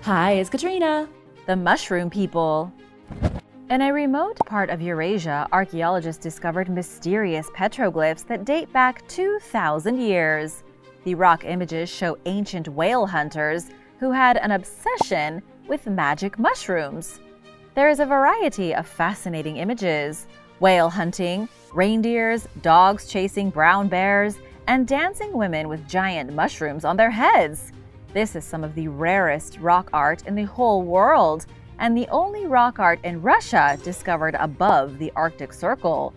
Hi, it's Katrina, the mushroom people. In a remote part of Eurasia, archaeologists discovered mysterious petroglyphs that date back 2,000 years. The rock images show ancient whale hunters who had an obsession with magic mushrooms. There is a variety of fascinating images: whale hunting, reindeers, dogs chasing brown bears, and dancing women with giant mushrooms on their heads. This is some of the rarest rock art in the whole world, and the only rock art in Russia discovered above the Arctic Circle.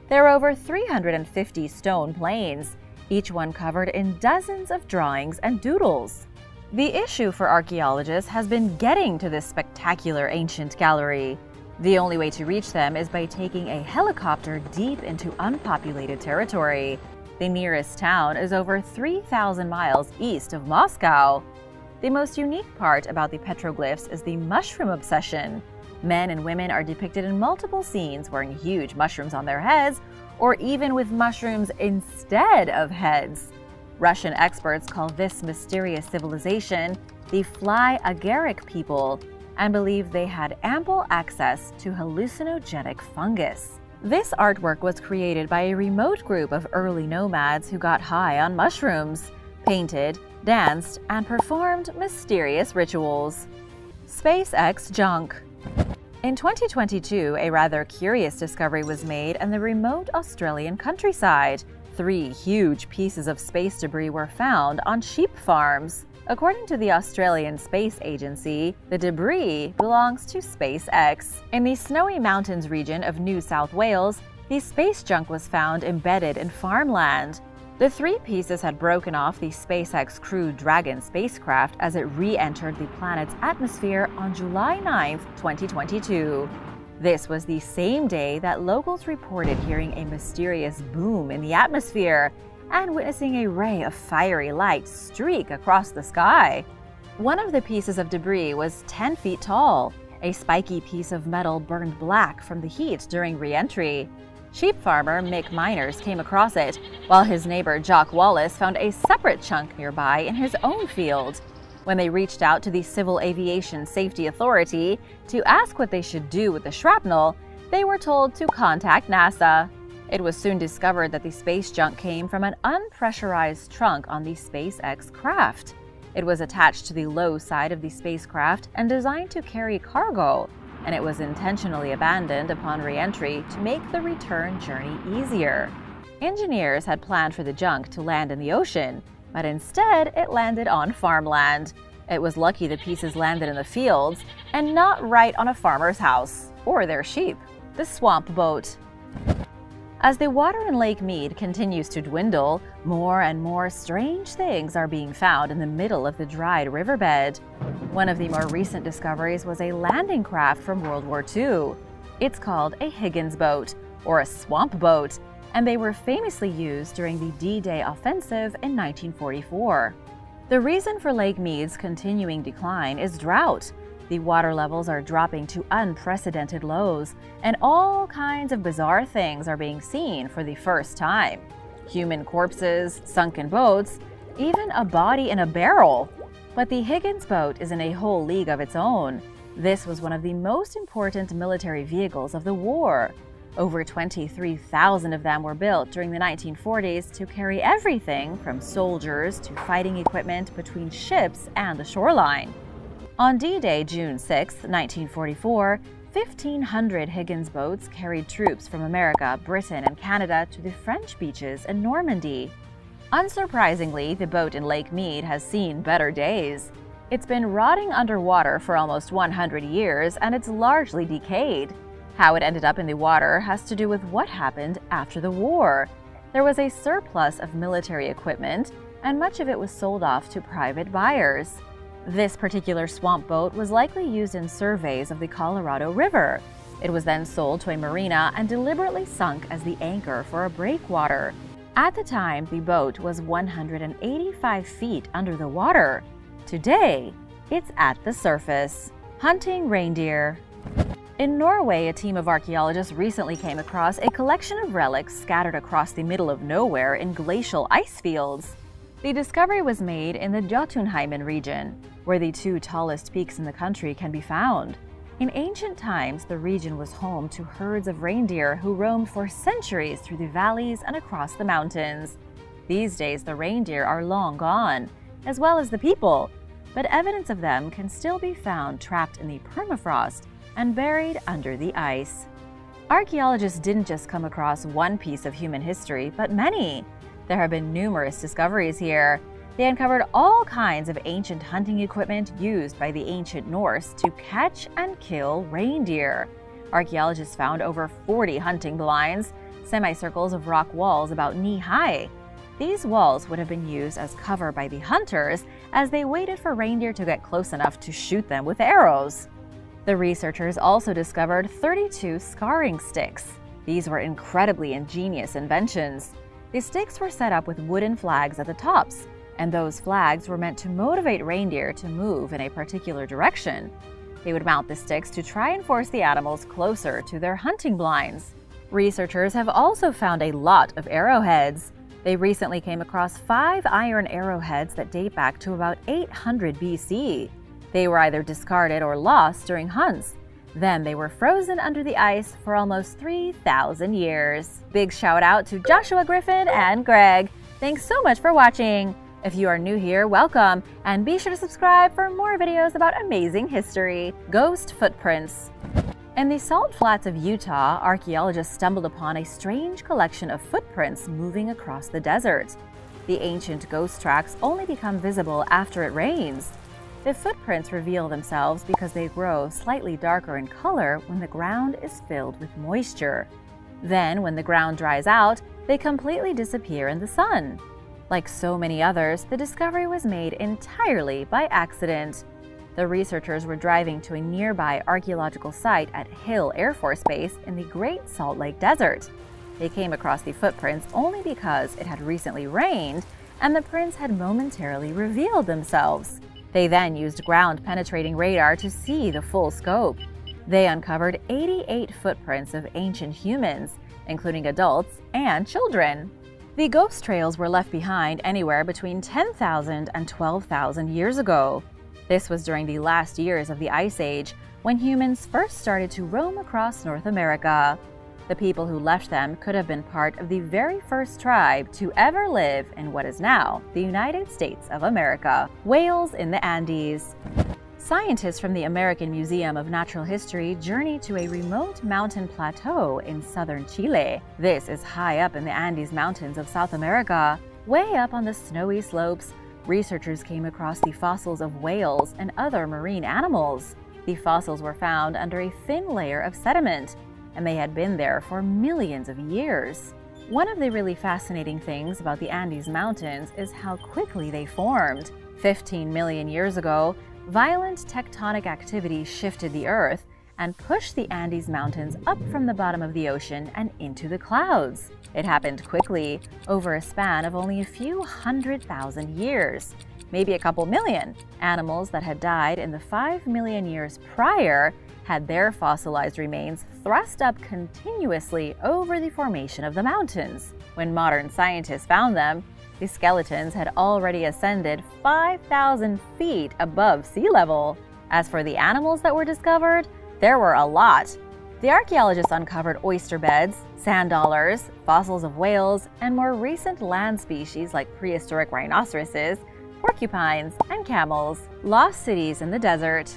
There are over 350 stone plains, each one covered in dozens of drawings and doodles. The issue for archaeologists has been getting to this spectacular ancient gallery. The only way to reach them is by taking a helicopter deep into unpopulated territory. The nearest town is over 3,000 miles east of Moscow. The most unique part about the petroglyphs is the mushroom obsession. Men and women are depicted in multiple scenes wearing huge mushrooms on their heads, or even with mushrooms instead of heads. Russian experts call this mysterious civilization the fly-agaric people and believe they had ample access to hallucinogenic fungus. This artwork was created by a remote group of early nomads who got high on mushrooms, painted, danced, and performed mysterious rituals. SpaceX junk. In 2022, a rather curious discovery was made in the remote Australian countryside. 3 huge pieces of space debris were found on sheep farms. According to the Australian Space Agency, the debris belongs to SpaceX. In the Snowy Mountains region of New South Wales, the space junk was found embedded in farmland. The 3 pieces had broken off the SpaceX Crew Dragon spacecraft as it re-entered the planet's atmosphere on July 9, 2022. This was the same day that locals reported hearing a mysterious boom in the atmosphere and witnessing a ray of fiery light streak across the sky. One of the pieces of debris was 10 feet tall. A spiky piece of metal burned black from the heat during re-entry. Sheep farmer Mick Miners came across it, while his neighbor Jock Wallace found a separate chunk nearby in his own field. When they reached out to the Civil Aviation Safety Authority to ask what they should do with the shrapnel, they were told to contact NASA. It was soon discovered that the space junk came from an unpressurized trunk on the SpaceX craft. It was attached to the low side of the spacecraft and designed to carry cargo, and it was intentionally abandoned upon re-entry to make the return journey easier. Engineers had planned for the junk to land in the ocean, but instead it landed on farmland. It was lucky the pieces landed in the fields and not right on a farmer's house or their sheep. The swamp boat. As the water in Lake Mead continues to dwindle, more and more strange things are being found in the middle of the dried riverbed. One of the more recent discoveries was a landing craft from World War II. It's called a Higgins boat, or a swamp boat, and they were famously used during the D-Day offensive in 1944. The reason for Lake Mead's continuing decline is drought. The water levels are dropping to unprecedented lows, and all kinds of bizarre things are being seen for the first time. Human corpses, sunken boats, even a body in a barrel. But the Higgins boat is in a whole league of its own. This was one of the most important military vehicles of the war. Over 23,000 of them were built during the 1940s to carry everything from soldiers to fighting equipment between ships and the shoreline. On D-Day, June 6, 1944, 1,500 Higgins boats carried troops from America, Britain, and Canada to the French beaches in Normandy. Unsurprisingly, the boat in Lake Mead has seen better days. It's been rotting underwater for almost 100 years, and it's largely decayed. How it ended up in the water has to do with what happened after the war. There was a surplus of military equipment, and much of it was sold off to private buyers. This particular swamp boat was likely used in surveys of the Colorado River. It was then sold to a marina and deliberately sunk as the anchor for a breakwater. At the time, the boat was 185 feet under the water. Today, it's at the surface. Hunting reindeer. In Norway, a team of archaeologists recently came across a collection of relics scattered across the middle of nowhere in glacial ice fields. The discovery was made in the Jotunheimen region. where the two tallest peaks in the country can be found. In ancient times, the region was home to herds of reindeer who roamed for centuries through the valleys and across the mountains. These days, the reindeer are long gone, as well as the people, but evidence of them can still be found trapped in the permafrost and buried under the ice. Archaeologists didn't just come across one piece of human history, but many. There have been numerous discoveries here. They uncovered all kinds of ancient hunting equipment used by the ancient Norse to catch and kill reindeer. Archaeologists found over 40 hunting blinds, semicircles of rock walls about knee-high. These walls would have been used as cover by the hunters as they waited for reindeer to get close enough to shoot them with arrows. The researchers also discovered 32 scarring sticks. These were incredibly ingenious inventions. The sticks were set up with wooden flags at the tops, and those flags were meant to motivate reindeer to move in a particular direction. They would mount the sticks to try and force the animals closer to their hunting blinds. Researchers have also found a lot of arrowheads. They recently came across 5 iron arrowheads that date back to about 800 BC. They were either discarded or lost during hunts. Then they were frozen under the ice for almost 3,000 years. Big shout out to Joshua Griffin and Greg. Thanks so much for watching. If you are new here, welcome, and be sure to subscribe for more videos about amazing history. Ghost footprints. In the salt flats of Utah, archaeologists stumbled upon a strange collection of footprints moving across the desert. The ancient ghost tracks only become visible after it rains. The footprints reveal themselves because they grow slightly darker in color when the ground is filled with moisture. Then, when the ground dries out, they completely disappear in the sun. Like so many others, the discovery was made entirely by accident. The researchers were driving to a nearby archaeological site at Hill Air Force Base in the Great Salt Lake Desert. They came across the footprints only because it had recently rained and the prints had momentarily revealed themselves. They then used ground-penetrating radar to see the full scope. They uncovered 88 footprints of ancient humans, including adults and children. The ghost trails were left behind anywhere between 10,000 and 12,000 years ago. This was during the last years of the Ice Age, when humans first started to roam across North America. The people who left them could have been part of the very first tribe to ever live in what is now the United States of America. Whales in the Andes. Scientists from the American Museum of Natural History journeyed to a remote mountain plateau in southern Chile. This is high up in the Andes Mountains of South America. Way up on the snowy slopes, researchers came across the fossils of whales and other marine animals. The fossils were found under a thin layer of sediment, and they had been there for millions of years. One of the really fascinating things about the Andes Mountains is how quickly they formed. 15 million years ago, violent tectonic activity shifted the Earth and pushed the Andes Mountains up from the bottom of the ocean and into the clouds. It happened quickly, over a span of only a few 100,000 years, maybe a couple million. Animals that had died in the 5 million years prior had their fossilized remains thrust up continuously over the formation of the mountains. When modern scientists found them, the skeletons had already ascended 5,000 feet above sea level. As for the animals that were discovered, there were a lot. The archaeologists uncovered oyster beds, sand dollars, fossils of whales, and more recent land species like prehistoric rhinoceroses, porcupines, and camels. Lost cities in the desert.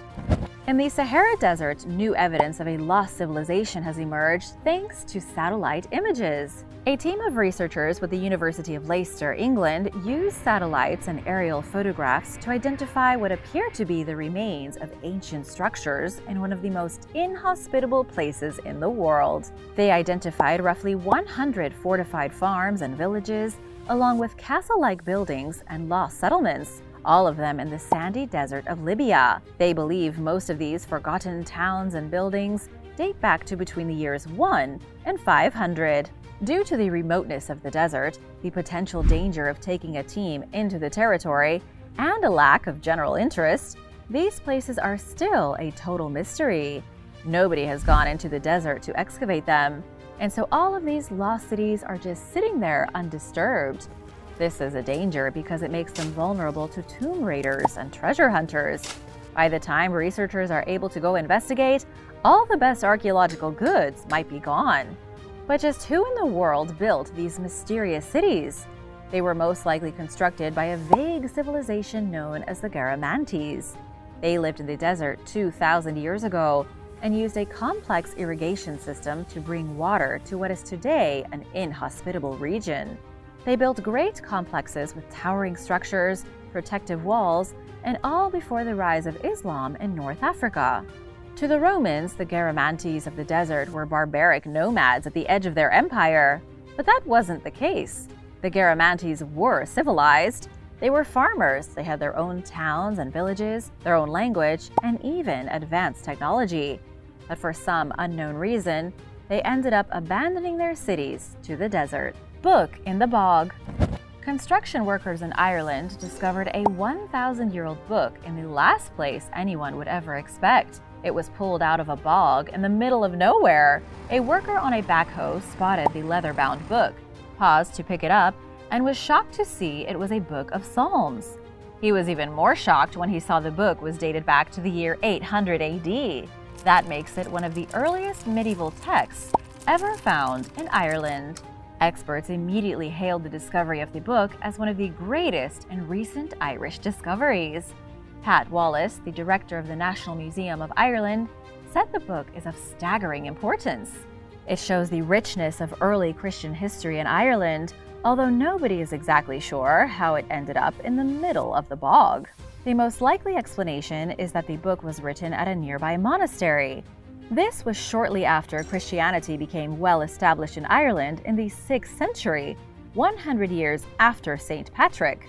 In the Sahara Desert, new evidence of a lost civilization has emerged thanks to satellite images. A team of researchers with the University of Leicester, England, used satellites and aerial photographs to identify what appear to be the remains of ancient structures in one of the most inhospitable places in the world. They identified roughly 100 fortified farms and villages, along with castle-like buildings and lost settlements, all of them in the sandy desert of Libya. They believe most of these forgotten towns and buildings date back to between the years 1 and 500. Due to the remoteness of the desert, the potential danger of taking a team into the territory, and a lack of general interest, these places are still a total mystery. Nobody has gone into the desert to excavate them, and so all of these lost cities are just sitting there undisturbed. This is a danger because it makes them vulnerable to tomb raiders and treasure hunters. By the time researchers are able to go investigate, all the best archaeological goods might be gone. But just who in the world built these mysterious cities? They were most likely constructed by a vague civilization known as the Garamantes. They lived in the desert 2,000 years ago and used a complex irrigation system to bring water to what is today an inhospitable region. They built great complexes with towering structures, protective walls, and all before the rise of Islam in North Africa. To the Romans, the Garamantes of the desert were barbaric nomads at the edge of their empire. But that wasn't the case. The Garamantes were civilized. They were farmers. They had their own towns and villages, their own language, and even advanced technology. But for some unknown reason, they ended up abandoning their cities to the desert. Book in the bog. Construction workers in Ireland discovered a 1,000-year-old book in the last place anyone would ever expect. It was pulled out of a bog in the middle of nowhere. A worker on a backhoe spotted the leather-bound book, paused to pick it up, and was shocked to see it was a book of Psalms. He was even more shocked when he saw the book was dated back to the year 800 AD. That makes it one of the earliest medieval texts ever found in Ireland. Experts immediately hailed the discovery of the book as one of the greatest in recent Irish discoveries. Pat Wallace, the director of the National Museum of Ireland, said the book is of staggering importance. It shows the richness of early Christian history in Ireland, although nobody is exactly sure how it ended up in the middle of the bog. The most likely explanation is that the book was written at a nearby monastery. This was shortly after Christianity became well established in Ireland in the 6th century, 100 years after St. Patrick.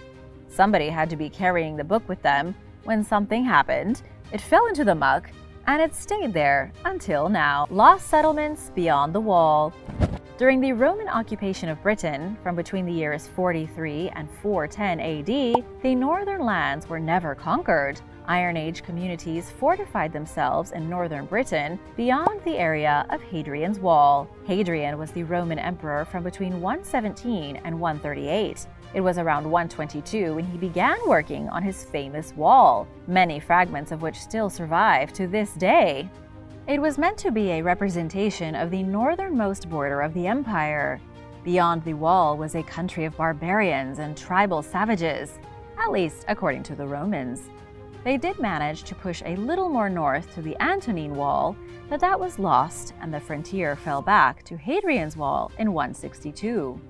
Somebody had to be carrying the book with them when something happened. It fell into the muck, and it stayed there until now. Lost settlements beyond the wall. During the Roman occupation of Britain, from between the years 43 and 410 AD, the northern lands were never conquered. Iron Age communities fortified themselves in northern Britain beyond the area of Hadrian's Wall. Hadrian was the Roman emperor from between 117 and 138. It was around 122 when he began working on his famous wall, many fragments of which still survive to this day. It was meant to be a representation of the northernmost border of the empire. Beyond the wall was a country of barbarians and tribal savages, at least according to the Romans. They did manage to push a little more north to the Antonine Wall, but that was lost and the frontier fell back to Hadrian's Wall in 162.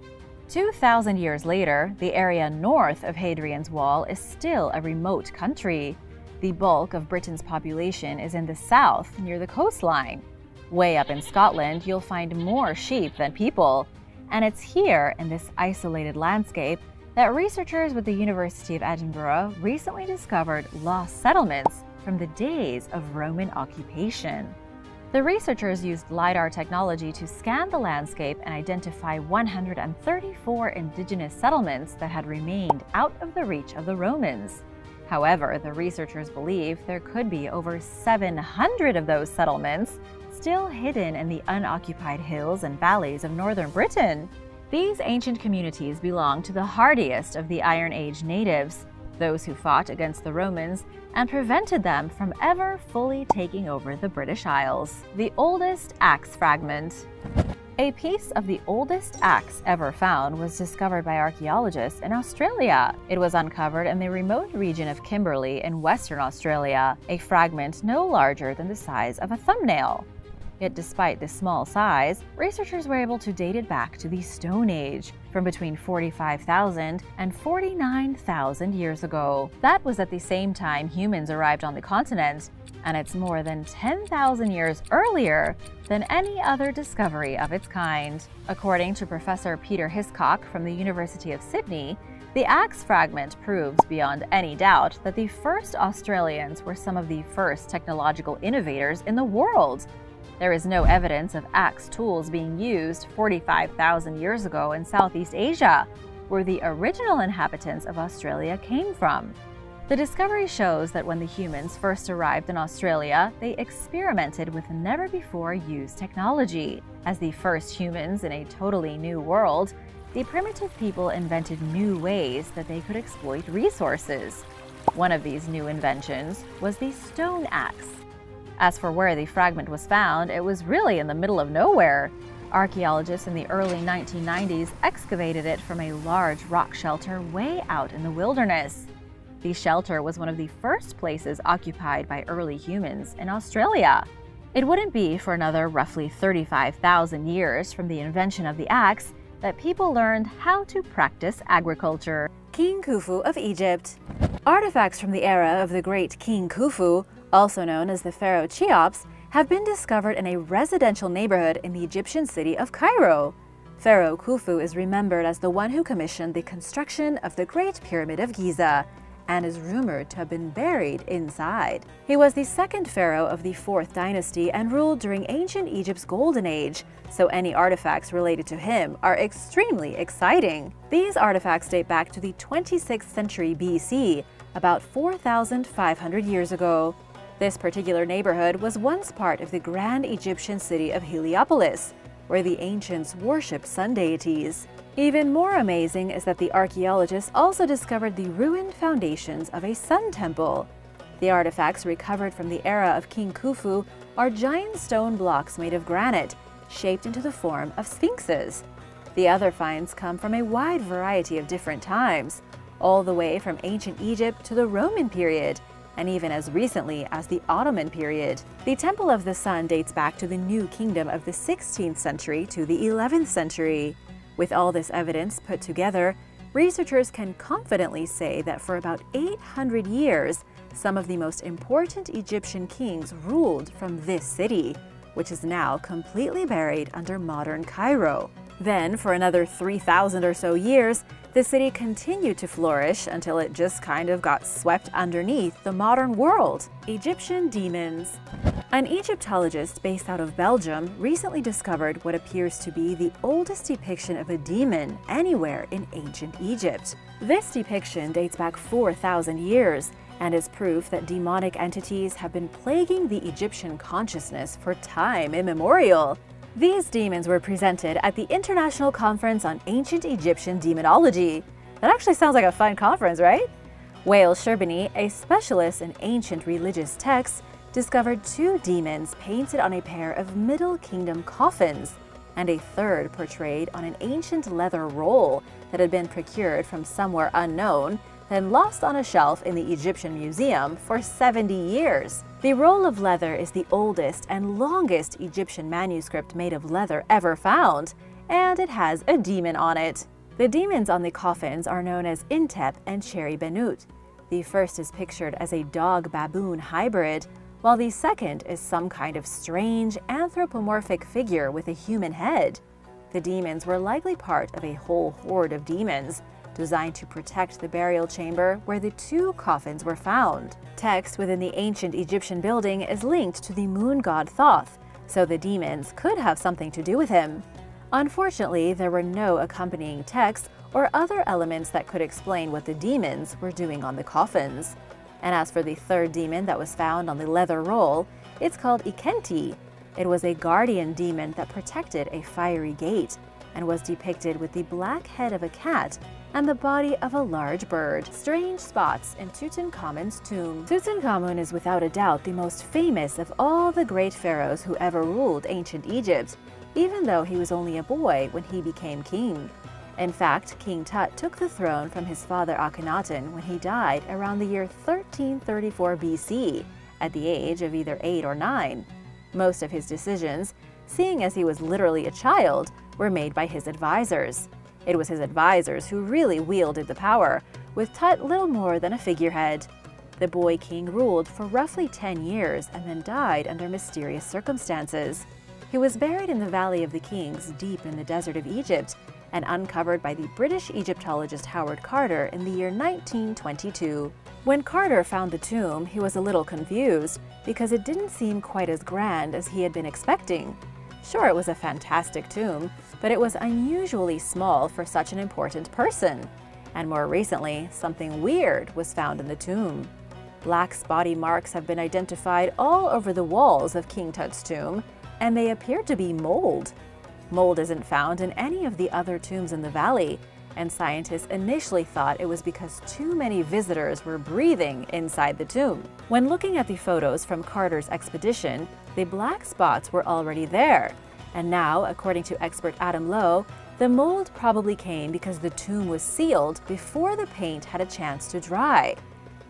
2,000 years later, the area north of Hadrian's Wall is still a remote country. The bulk of Britain's population is in the south, near the coastline. Way up in Scotland, you'll find more sheep than people, and it's here, in this isolated landscape, that researchers with the University of Edinburgh recently discovered lost settlements from the days of Roman occupation. The researchers used LiDAR technology to scan the landscape and identify 134 indigenous settlements that had remained out of the reach of the Romans. However, the researchers believe there could be over 700 of those settlements still hidden in the unoccupied hills and valleys of northern Britain. These ancient communities belong to the hardiest of the Iron Age natives, those who fought against the Romans and prevented them from ever fully taking over the British Isles. The oldest axe fragment. A piece of the oldest axe ever found was discovered by archaeologists in Australia. It was uncovered in the remote region of Kimberley in Western Australia, a fragment no larger than the size of a thumbnail. Yet despite this small size, researchers were able to date it back to the Stone Age, from between 45,000 and 49,000 years ago. That was at the same time humans arrived on the continent, and it's more than 10,000 years earlier than any other discovery of its kind. According to Professor Peter Hiscock from the University of Sydney, the axe fragment proves beyond any doubt that the first Australians were some of the first technological innovators in the world. There is no evidence of axe tools being used 45,000 years ago in Southeast Asia, where the original inhabitants of Australia came from. The discovery shows that when the humans first arrived in Australia, they experimented with never-before-used technology. As the first humans in a totally new world, the primitive people invented new ways that they could exploit resources. One of these new inventions was the stone axe. As for where the fragment was found, it was really in the middle of nowhere. Archaeologists in the early 1990s excavated it from a large rock shelter way out in the wilderness. The shelter was one of the first places occupied by early humans in Australia. It wouldn't be for another roughly 35,000 years from the invention of the axe that people learned how to practice agriculture. King Khufu of Egypt. Artifacts from the era of the great King Khufu, also known as the Pharaoh Cheops, have been discovered in a residential neighborhood in the Egyptian city of Cairo. Pharaoh Kufu is remembered as the one who commissioned the construction of the Great Pyramid of Giza, and is rumored to have been buried inside. He was the second pharaoh of the 4th dynasty and ruled during ancient Egypt's golden age, so any artifacts related to him are extremely exciting. These artifacts date back to the 26th century BC, about 4,500 years ago. This particular neighborhood was once part of the grand Egyptian city of Heliopolis, where the ancients worshipped sun deities. Even more amazing is that the archaeologists also discovered the ruined foundations of a sun temple. The artifacts recovered from the era of King Khufu are giant stone blocks made of granite, shaped into the form of sphinxes. The other finds come from a wide variety of different times, all the way from ancient Egypt to the Roman period, and even as recently as the Ottoman period. The Temple of the Sun dates back to the New Kingdom of the 16th century to the 11th century. With all this evidence put together, researchers can confidently say that for about 800 years, some of the most important Egyptian kings ruled from this city, which is now completely buried under modern Cairo. Then, for another 3,000 or so years, the city continued to flourish until it just kind of got swept underneath the modern world. Egyptian demons. An Egyptologist based out of Belgium recently discovered what appears to be the oldest depiction of a demon anywhere in ancient Egypt. This depiction dates back 4,000 years and is proof that demonic entities have been plaguing the Egyptian consciousness for time immemorial. These demons were presented at the International Conference on Ancient Egyptian Demonology. That actually sounds like a fun conference, right? Wael Sherbini, a specialist in ancient religious texts, discovered 2 demons painted on a pair of Middle Kingdom coffins, and a third portrayed on an ancient leather roll that had been procured from somewhere unknown, then lost on a shelf in the Egyptian Museum for 70 years. The roll of leather is the oldest and longest Egyptian manuscript made of leather ever found, and it has a demon on it. The demons on the coffins are known as Intep and Cherry Benut. The first is pictured as a dog-baboon hybrid, while the second is some kind of strange anthropomorphic figure with a human head. The demons were likely part of a whole horde of demons, designed to protect the burial chamber where the 2 coffins were found. Text within the ancient Egyptian building is linked to the moon god Thoth, so the demons could have something to do with him. Unfortunately, there were no accompanying texts or other elements that could explain what the demons were doing on the coffins. And as for the third demon that was found on the leather roll, it's called Ikenti. It was a guardian demon that protected a fiery gate, and was depicted with the black head of a cat and the body of a large bird. Strange spots in Tutankhamun's tomb. Tutankhamun is without a doubt the most famous of all the great pharaohs who ever ruled ancient Egypt, even though he was only a boy when he became king. In fact, King Tut took the throne from his father Akhenaten when he died around the year 1334 BC, at the age of either 8 or 9. Most of his decisions, seeing as he was literally a child, were made by his advisors. It was his advisors who really wielded the power, with Tut little more than a figurehead. The boy king ruled for roughly 10 years and then died under mysterious circumstances. He was buried in the Valley of the Kings deep in the desert of Egypt and uncovered by the British Egyptologist Howard Carter in the year 1922. When Carter found the tomb, he was a little confused because it didn't seem quite as grand as he had been expecting. Sure, it was a fantastic tomb, but it was unusually small for such an important person. And more recently, something weird was found in the tomb. Black spotty marks have been identified all over the walls of King Tut's tomb, and they appear to be mold. Mold isn't found in any of the other tombs in the valley, and scientists initially thought it was because too many visitors were breathing inside the tomb. When looking at the photos from Carter's expedition, the black spots were already there, and now, according to expert Adam Lowe, the mold probably came because the tomb was sealed before the paint had a chance to dry.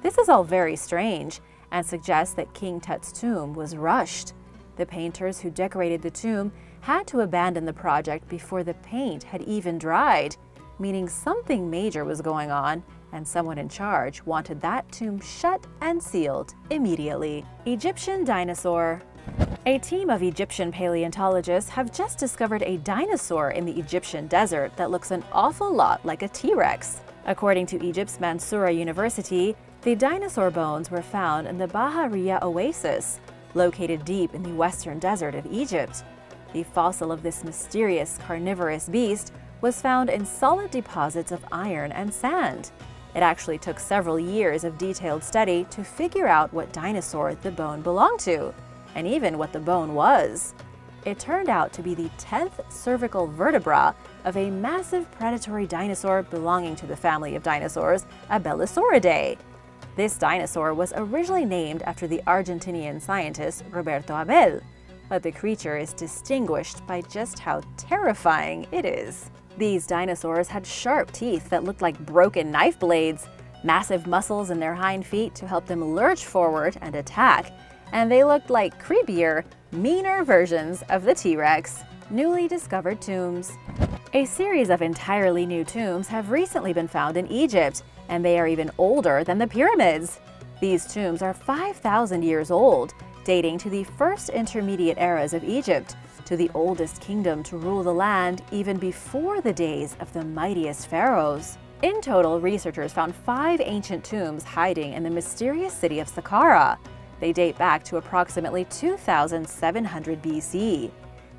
This is all very strange and suggests that King Tut's tomb was rushed. The painters who decorated the tomb had to abandon the project before the paint had even dried, meaning something major was going on, and someone in charge wanted that tomb shut and sealed immediately. Egyptian dinosaur. A team of Egyptian paleontologists have just discovered a dinosaur in the Egyptian desert that looks an awful lot like a T-Rex. According to Egypt's Mansoura University, the dinosaur bones were found in the Bahariya Oasis, located deep in the western desert of Egypt. The fossil of this mysterious carnivorous beast was found in solid deposits of iron and sand. It actually took several years of detailed study to figure out what dinosaur the bone belonged to, and even what the bone was. It turned out to be the 10th cervical vertebra of a massive predatory dinosaur belonging to the family of dinosaurs, Abelisauridae. This dinosaur was originally named after the Argentinian scientist Roberto Abel, but the creature is distinguished by just how terrifying it is. These dinosaurs had sharp teeth that looked like broken knife blades, massive muscles in their hind feet to help them lurch forward and attack, and they looked like creepier, meaner versions of the T-Rex. Newly discovered tombs. A series of entirely new tombs have recently been found in Egypt, and they are even older than the pyramids. These tombs are 5,000 years old, dating to the first intermediate eras of Egypt, to the oldest kingdom to rule the land even before the days of the mightiest pharaohs. In total, researchers found 5 ancient tombs hiding in the mysterious city of Saqqara. They date back to approximately 2700 BC.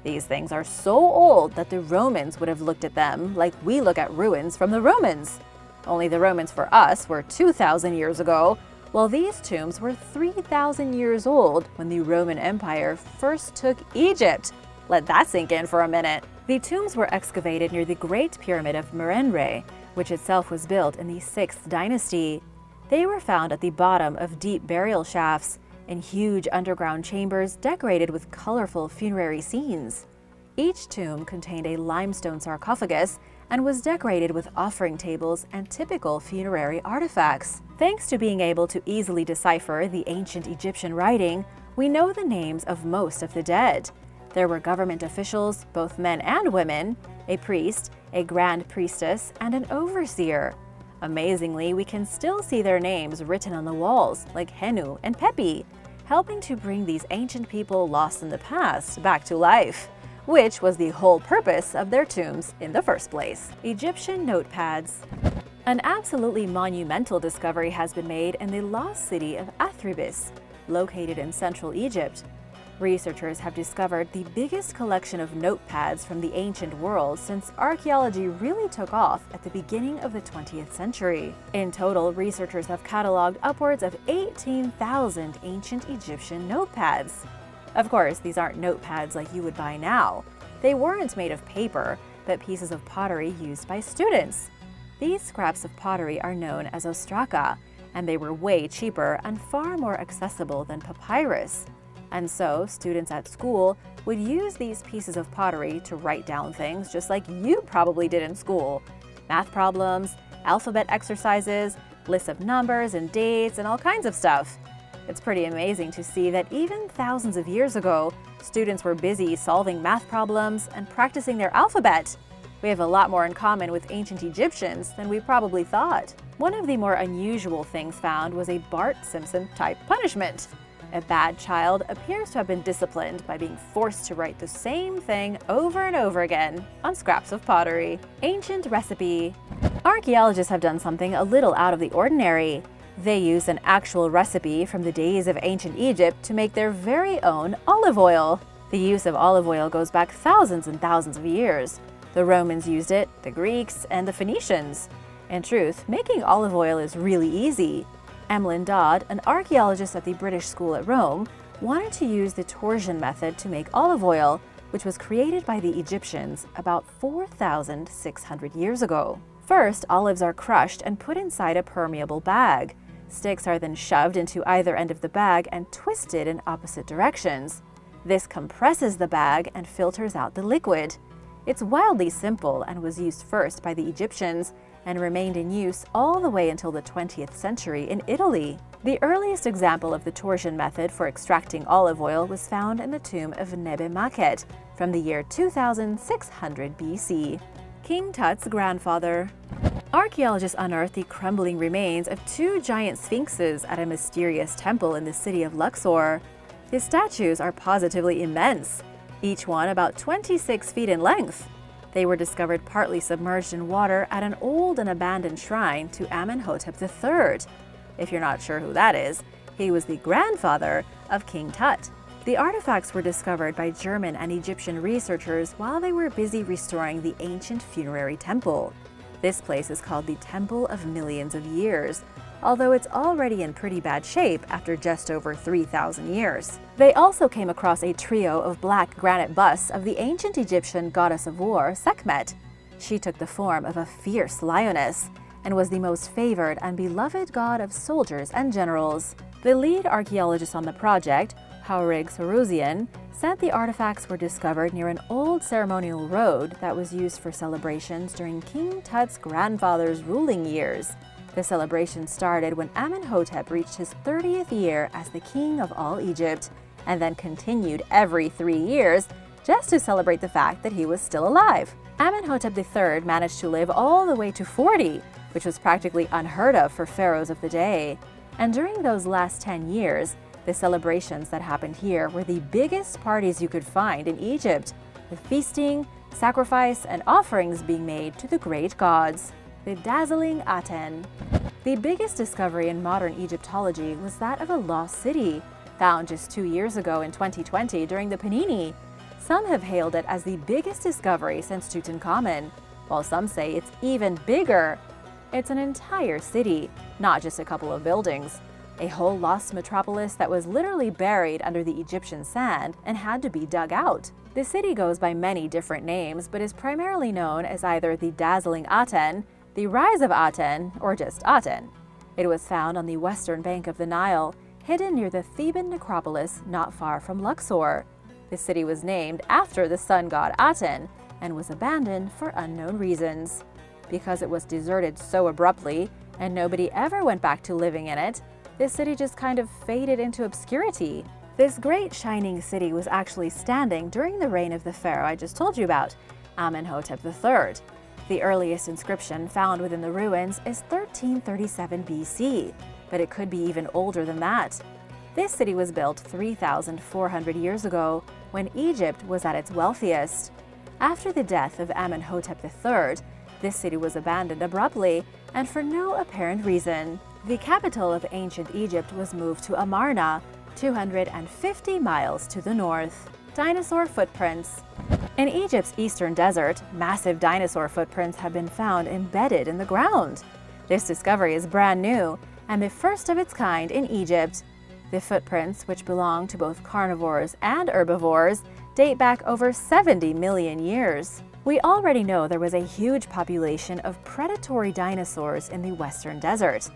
These things are so old that the Romans would have looked at them like we look at ruins from the Romans. Only the Romans for us were 2,000 years ago, while these tombs were 3,000 years old when the Roman Empire first took Egypt. Let that sink in for a minute. The tombs were excavated near the Great Pyramid of Merenre, which itself was built in the 6th dynasty. They were found at the bottom of deep burial shafts, in huge underground chambers decorated with colorful funerary scenes. Each tomb contained a limestone sarcophagus and was decorated with offering tables and typical funerary artifacts. Thanks to being able to easily decipher the ancient Egyptian writing, we know the names of most of the dead. There were government officials, both men and women, a priest, a grand priestess, and an overseer. Amazingly, we can still see their names written on the walls, like Henu and Pepi, helping to bring these ancient people lost in the past back to life, which was the whole purpose of their tombs in the first place. Egyptian notepads. An absolutely monumental discovery has been made in the lost city of Athribis, located in central Egypt. Researchers have discovered the biggest collection of notepads from the ancient world since archaeology really took off at the beginning of the 20th century. In total, researchers have cataloged upwards of 18,000 ancient Egyptian notepads. Of course, these aren't notepads like you would buy now. They weren't made of paper, but pieces of pottery used by students. These scraps of pottery are known as ostraka, and they were way cheaper and far more accessible than papyrus. And so, students at school would use these pieces of pottery to write down things just like you probably did in school. Math problems, alphabet exercises, lists of numbers and dates, and all kinds of stuff. It's pretty amazing to see that even thousands of years ago, students were busy solving math problems and practicing their alphabet. We have a lot more in common with ancient Egyptians than we probably thought. One of the more unusual things found was a Bart Simpson-type punishment. A bad child appears to have been disciplined by being forced to write the same thing over and over again on scraps of pottery. Ancient recipe. Archaeologists have done something a little out of the ordinary. They used an actual recipe from the days of ancient Egypt to make their very own olive oil. The use of olive oil goes back thousands and thousands of years. The Romans used it, the Greeks, and the Phoenicians. In truth, making olive oil is really easy. Emlyn Dodd, an archaeologist at the British School at Rome, wanted to use the torsion method to make olive oil, which was created by the Egyptians about 4,600 years ago. First, olives are crushed and put inside a permeable bag. Sticks are then shoved into either end of the bag and twisted in opposite directions. This compresses the bag and filters out the liquid. It's wildly simple and was used first by the Egyptians and remained in use all the way until the 20th century in Italy. The earliest example of the torsion method for extracting olive oil was found in the tomb of Nebe Makhet from the year 2600 BC. King Tut's grandfather. Archaeologists unearthed the crumbling remains of two giant sphinxes at a mysterious temple in the city of Luxor. The statues are positively immense, each one about 26 feet in length. They were discovered partly submerged in water at an old and abandoned shrine to Amenhotep III. If you're not sure who that is, he was the grandfather of King Tut. The artifacts were discovered by German and Egyptian researchers while they were busy restoring the ancient funerary temple. This place is called the Temple of Millions of Years, although it's already in pretty bad shape after just over 3,000 years. They also came across a trio of black granite busts of the ancient Egyptian goddess of war, Sekhmet. She took the form of a fierce lioness and was the most favored and beloved god of soldiers and generals. The lead archaeologist on the project, Haurig Soruzian, said the artifacts were discovered near an old ceremonial road that was used for celebrations during King Tut's grandfather's ruling years. The celebration started when Amenhotep reached his 30th year as the king of all Egypt, and then continued every 3 years just to celebrate the fact that he was still alive. Amenhotep III managed to live all the way to 40, which was practically unheard of for pharaohs of the day. And during those last 10 years, the celebrations that happened here were the biggest parties you could find in Egypt, with feasting, sacrifice, and offerings being made to the great gods. The dazzling Aten. The biggest discovery in modern Egyptology was that of a lost city, found just 2 years ago in 2020 during the Panini. Some have hailed it as the biggest discovery since Tutankhamun, while some say it's even bigger. It's an entire city, not just a couple of buildings. A whole lost metropolis that was literally buried under the Egyptian sand and had to be dug out. The city goes by many different names, but is primarily known as either the dazzling Aten, the rise of Aten, or just Aten. It was found on the western bank of the Nile, hidden near the Theban necropolis not far from Luxor. The city was named after the sun god Aten and was abandoned for unknown reasons. Because it was deserted so abruptly and nobody ever went back to living in it, this city just kind of faded into obscurity. This great shining city was actually standing during the reign of the pharaoh I just told you about, Amenhotep III. The earliest inscription found within the ruins is 1337 BC, but it could be even older than that. This city was built 3,400 years ago, when Egypt was at its wealthiest. After the death of Amenhotep III, this city was abandoned abruptly and for no apparent reason. The capital of ancient Egypt was moved to Amarna, 250 miles to the north. Dinosaur footprints. In Egypt's eastern desert, massive dinosaur footprints have been found embedded in the ground. This discovery is brand new and the first of its kind in Egypt. The footprints, which belong to both carnivores and herbivores, date back over 70 million years. We already know there was a huge population of predatory dinosaurs in the western desert.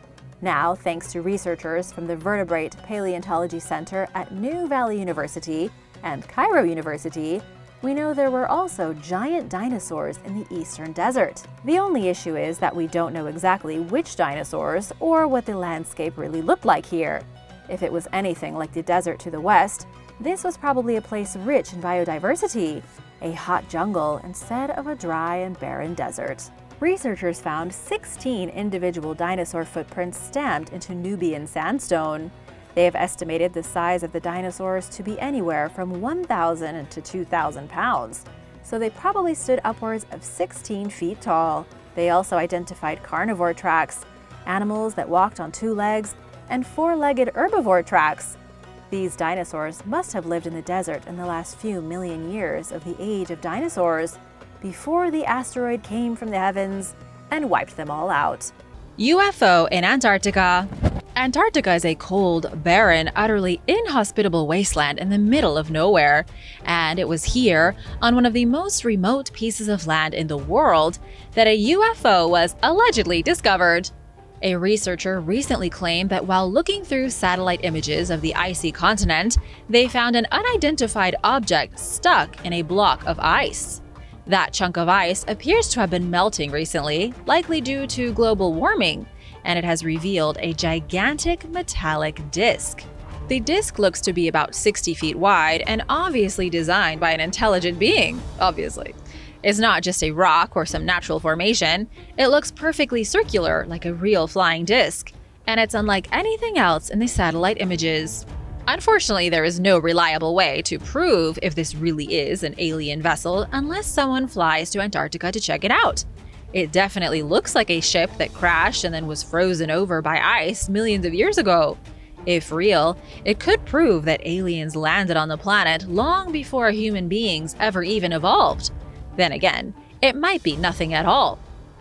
Now, thanks to researchers from the Vertebrate Paleontology Center at New Valley University and Cairo University, we know there were also giant dinosaurs in the eastern desert. The only issue is that we don't know exactly which dinosaurs or what the landscape really looked like here. If it was anything like the desert to the west, this was probably a place rich in biodiversity, a hot jungle instead of a dry and barren desert. Researchers found 16 individual dinosaur footprints stamped into Nubian sandstone. They have estimated the size of the dinosaurs to be anywhere from 1,000 to 2,000 pounds, so they probably stood upwards of 16 feet tall. They also identified carnivore tracks, animals that walked on 2 legs, and 4-legged herbivore tracks. These dinosaurs must have lived in the desert in the last few million years of the age of dinosaurs, before the asteroid came from the heavens and wiped them all out. UFO in Antarctica. Antarctica is a cold, barren, utterly inhospitable wasteland in the middle of nowhere, and it was here, on one of the most remote pieces of land in the world, that a UFO was allegedly discovered. A researcher recently claimed that while looking through satellite images of the icy continent, they found an unidentified object stuck in a block of ice. That chunk of ice appears to have been melting recently, likely due to global warming, and it has revealed a gigantic metallic disc. The disc looks to be about 60 feet wide and obviously designed by an intelligent being, obviously. It's not just a rock or some natural formation, it looks perfectly circular like a real flying disc, and it's unlike anything else in the satellite images. Unfortunately, there is no reliable way to prove if this really is an alien vessel unless someone flies to Antarctica to check it out. It definitely looks like a ship that crashed and then was frozen over by ice millions of years ago. If real, it could prove that aliens landed on the planet long before human beings ever even evolved. Then again, it might be nothing at all.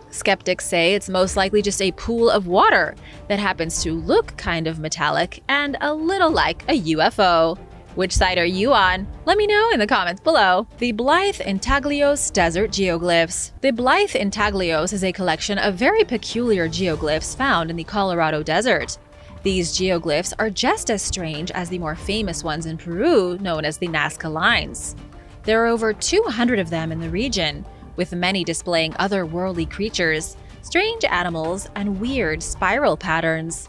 Skeptics say it's most likely just a pool of water that happens to look kind of metallic and a little like a UFO. Which side are you on? Let me know in the comments below. The Blythe Intaglios Desert Geoglyphs. The Blythe Intaglios is a collection of very peculiar geoglyphs found in the Colorado Desert. These geoglyphs are just as strange as the more famous ones in Peru, known as the Nazca Lines. There are over 200 of them in the region, with many displaying otherworldly creatures, strange animals, and weird spiral patterns.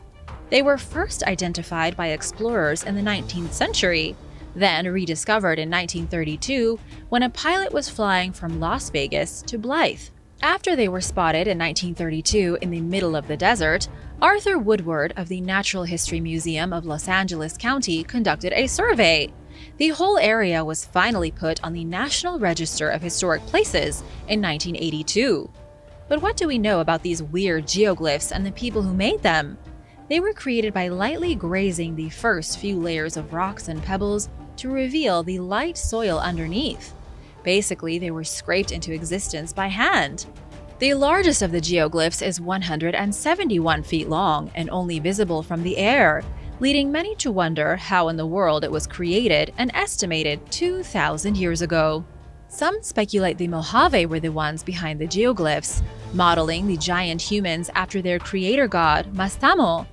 They were first identified by explorers in the 19th century, then rediscovered in 1932 when a pilot was flying from Las Vegas to Blythe. After they were spotted in 1932 in the middle of the desert, Arthur Woodward of the Natural History Museum of Los Angeles County conducted a survey. The whole area was finally put on the National Register of Historic Places in 1982. But what do we know about these weird geoglyphs and the people who made them? They were created by lightly grazing the first few layers of rocks and pebbles to reveal the light soil underneath. Basically, they were scraped into existence by hand. The largest of the geoglyphs is 171 feet long and only visible from the air, leading many to wonder how in the world it was created and estimated 2,000 years ago. Some speculate the Mojave were the ones behind the geoglyphs, modeling the giant humans after their creator god, Mastamo.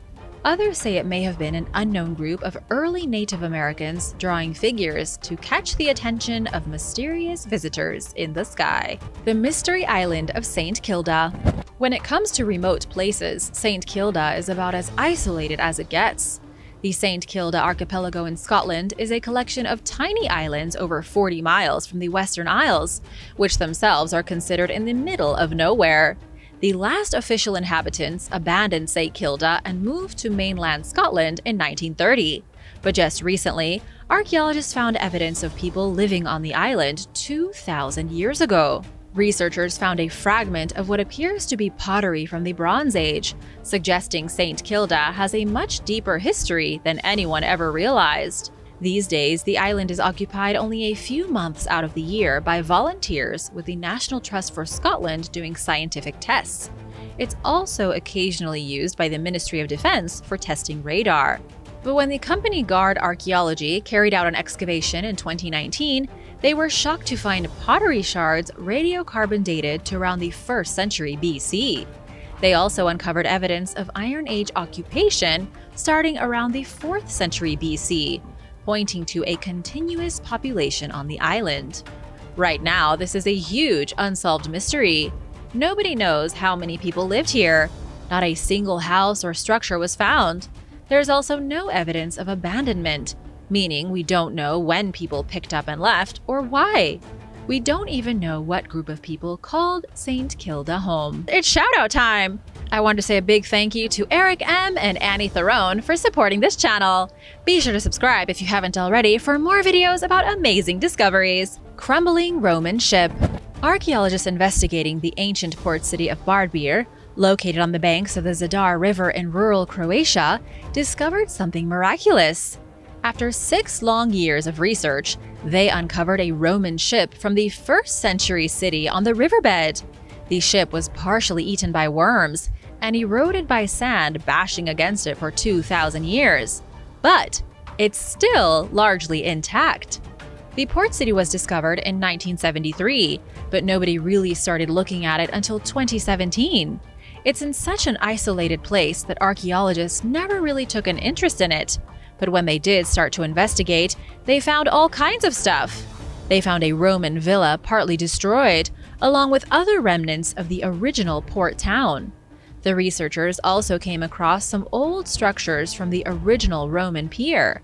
Others say it may have been an unknown group of early Native Americans drawing figures to catch the attention of mysterious visitors in the sky. The Mystery Island of St. Kilda. When it comes to remote places, St. Kilda is about as isolated as it gets. The St. Kilda archipelago in Scotland is a collection of tiny islands over 40 miles from the Western Isles, which themselves are considered in the middle of nowhere. The last official inhabitants abandoned St. Kilda and moved to mainland Scotland in 1930. But just recently, archaeologists found evidence of people living on the island 2,000 years ago. Researchers found a fragment of what appears to be pottery from the Bronze Age, suggesting St. Kilda has a much deeper history than anyone ever realized. These days, the island is occupied only a few months out of the year by volunteers with the National Trust for Scotland doing scientific tests. It's also occasionally used by the Ministry of Defence for testing radar. But when the company Guard Archaeology carried out an excavation in 2019, they were shocked to find pottery shards radiocarbon dated to around the 1st century BC. They also uncovered evidence of Iron Age occupation starting around the 4th century BC, pointing to a continuous population on the island. Right now, this is a huge unsolved mystery. Nobody knows how many people lived here. Not a single house or structure was found. There's also no evidence of abandonment, meaning we don't know when people picked up and left or why. We don't even know what group of people called St. Kilda home. It's shout-out time! I want to say a big thank you to Eric M. and Annie Theron for supporting this channel. Be sure to subscribe if you haven't already for more videos about amazing discoveries. Crumbling Roman ship. Archaeologists investigating the ancient port city of Bardbir, located on the banks of the Zadar River in rural Croatia, discovered something miraculous. After 6 long years of research, they uncovered a Roman ship from the 1st century city on the riverbed. The ship was partially eaten by worms, and eroded by sand bashing against it for 2,000 years. But it's still largely intact. The port city was discovered in 1973, but nobody really started looking at it until 2017. It's in such an isolated place that archaeologists never really took an interest in it. But when they did start to investigate, they found all kinds of stuff. They found a Roman villa partly destroyed, along with other remnants of the original port town. The researchers also came across some old structures from the original Roman pier.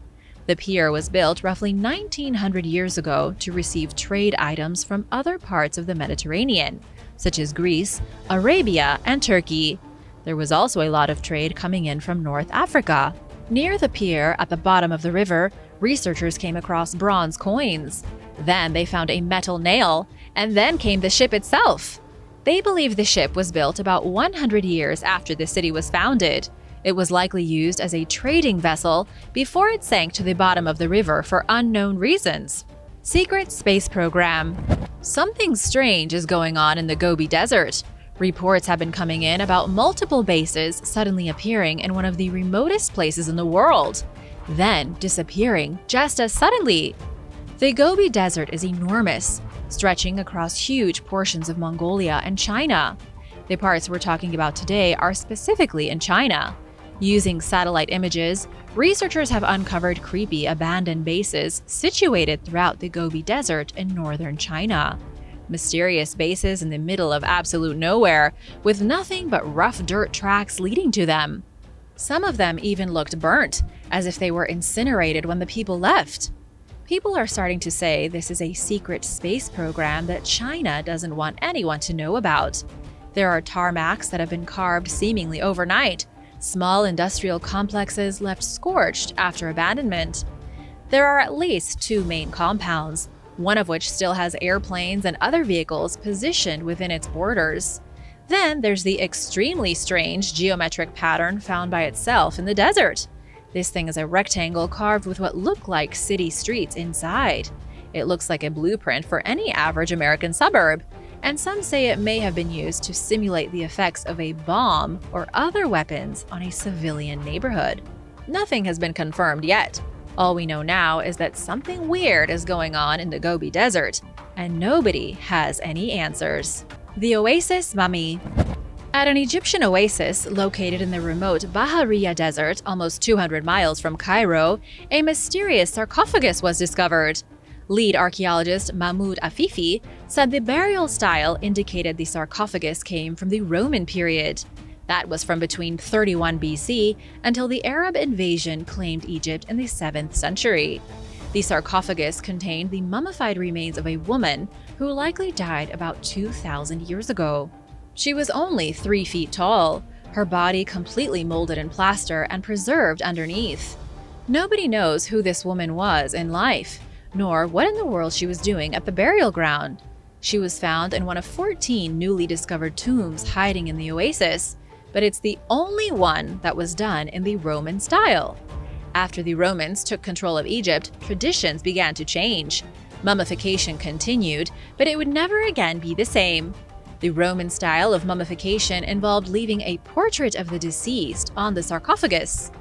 The pier was built roughly 1900 years ago to receive trade items from other parts of the Mediterranean, such as Greece, Arabia, and Turkey. There was also a lot of trade coming in from North Africa. Near the pier, at the bottom of the river, researchers came across bronze coins. Then they found a metal nail, and then came the ship itself. They believe the ship was built about 100 years after the city was founded. It was likely used as a trading vessel before it sank to the bottom of the river for unknown reasons. Secret space program. Something strange is going on in the Gobi Desert. Reports have been coming in about multiple bases suddenly appearing in one of the remotest places in the world, then disappearing just as suddenly. The Gobi Desert is enormous, stretching across huge portions of Mongolia and China. The parts we're talking about today are specifically in China. Using satellite images, researchers have uncovered creepy abandoned bases situated throughout the Gobi Desert in northern China. Mysterious bases in the middle of absolute nowhere, with nothing but rough dirt tracks leading to them. Some of them even looked burnt, as if they were incinerated when the people left. People are starting to say this is a secret space program that China doesn't want anyone to know about. There are tarmacs that have been carved seemingly overnight, small industrial complexes left scorched after abandonment. There are at least 2 main compounds, one of which still has airplanes and other vehicles positioned within its borders. Then there's the extremely strange geometric pattern found by itself in the desert. This thing is a rectangle carved with what look like city streets inside. It looks like a blueprint for any average American suburb, and some say it may have been used to simulate the effects of a bomb or other weapons on a civilian neighborhood. Nothing has been confirmed yet. All we know now is that something weird is going on in the Gobi Desert, and nobody has any answers. The Oasis Mummy. At an Egyptian oasis located in the remote Bahariya Desert, almost 200 miles from Cairo, a mysterious sarcophagus was discovered. Lead archaeologist Mahmoud Afifi said the burial style indicated the sarcophagus came from the Roman period. That was from between 31 BC until the Arab invasion claimed Egypt in the 7th century. The sarcophagus contained the mummified remains of a woman who likely died about 2,000 years ago. She was only 3 feet tall, her body completely molded in plaster and preserved underneath. Nobody knows who this woman was in life, nor what in the world she was doing at the burial ground. She was found in one of 14 newly discovered tombs hiding in the oasis, but it's the only one that was done in the Roman style. After the Romans took control of Egypt, traditions began to change. Mummification continued, but it would never again be the same. The Roman style of mummification involved leaving a portrait of the deceased on the sarcophagus.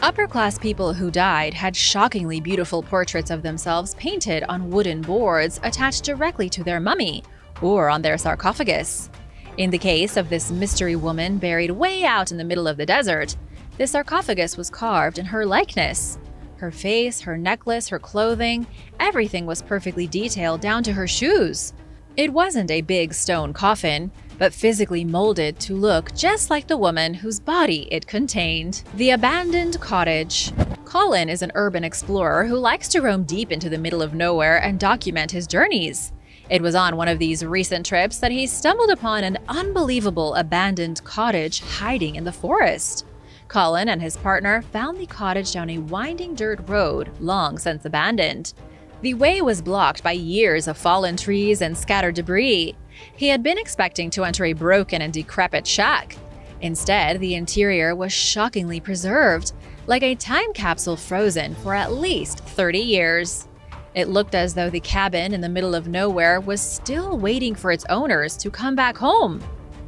Upper-class people who died had shockingly beautiful portraits of themselves painted on wooden boards attached directly to their mummy or on their sarcophagus. In the case of this mystery woman buried way out in the middle of the desert, the sarcophagus was carved in her likeness. Her face, her necklace, her clothing, everything was perfectly detailed down to her shoes. It wasn't a big stone coffin, but physically molded to look just like the woman whose body it contained. The abandoned cottage. Colin is an urban explorer who likes to roam deep into the middle of nowhere and document his journeys. It was on one of these recent trips that he stumbled upon an unbelievable abandoned cottage hiding in the forest. Colin and his partner found the cottage down a winding dirt road long since abandoned. The way was blocked by years of fallen trees and scattered debris. He had been expecting to enter a broken and decrepit shack. Instead, the interior was shockingly preserved, like a time capsule frozen for at least 30 years. It looked as though the cabin in the middle of nowhere was still waiting for its owners to come back home.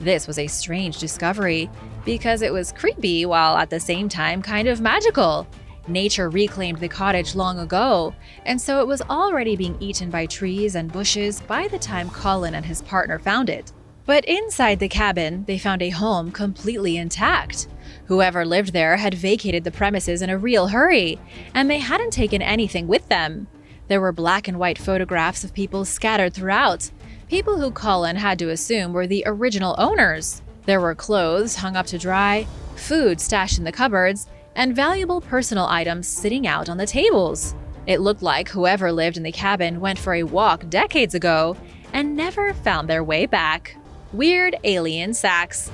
This was a strange discovery because it was creepy while at the same time kind of magical. Nature reclaimed the cottage long ago, and so it was already being eaten by trees and bushes by the time Colin and his partner found it. But inside the cabin, they found a home completely intact. Whoever lived there had vacated the premises in a real hurry, and they hadn't taken anything with them. There were black and white photographs of people scattered throughout, people who Colin had to assume were the original owners. There were clothes hung up to dry, food stashed in the cupboards, and valuable personal items sitting out on the tables. It looked like whoever lived in the cabin went for a walk decades ago and never found their way back. Weird alien sacks.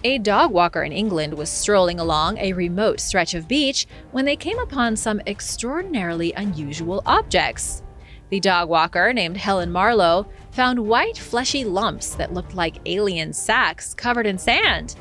A dog walker in England was strolling along a remote stretch of beach when they came upon some extraordinarily unusual objects. The dog walker, named Helen Marlowe, found white fleshy lumps that looked like alien sacks covered in sand.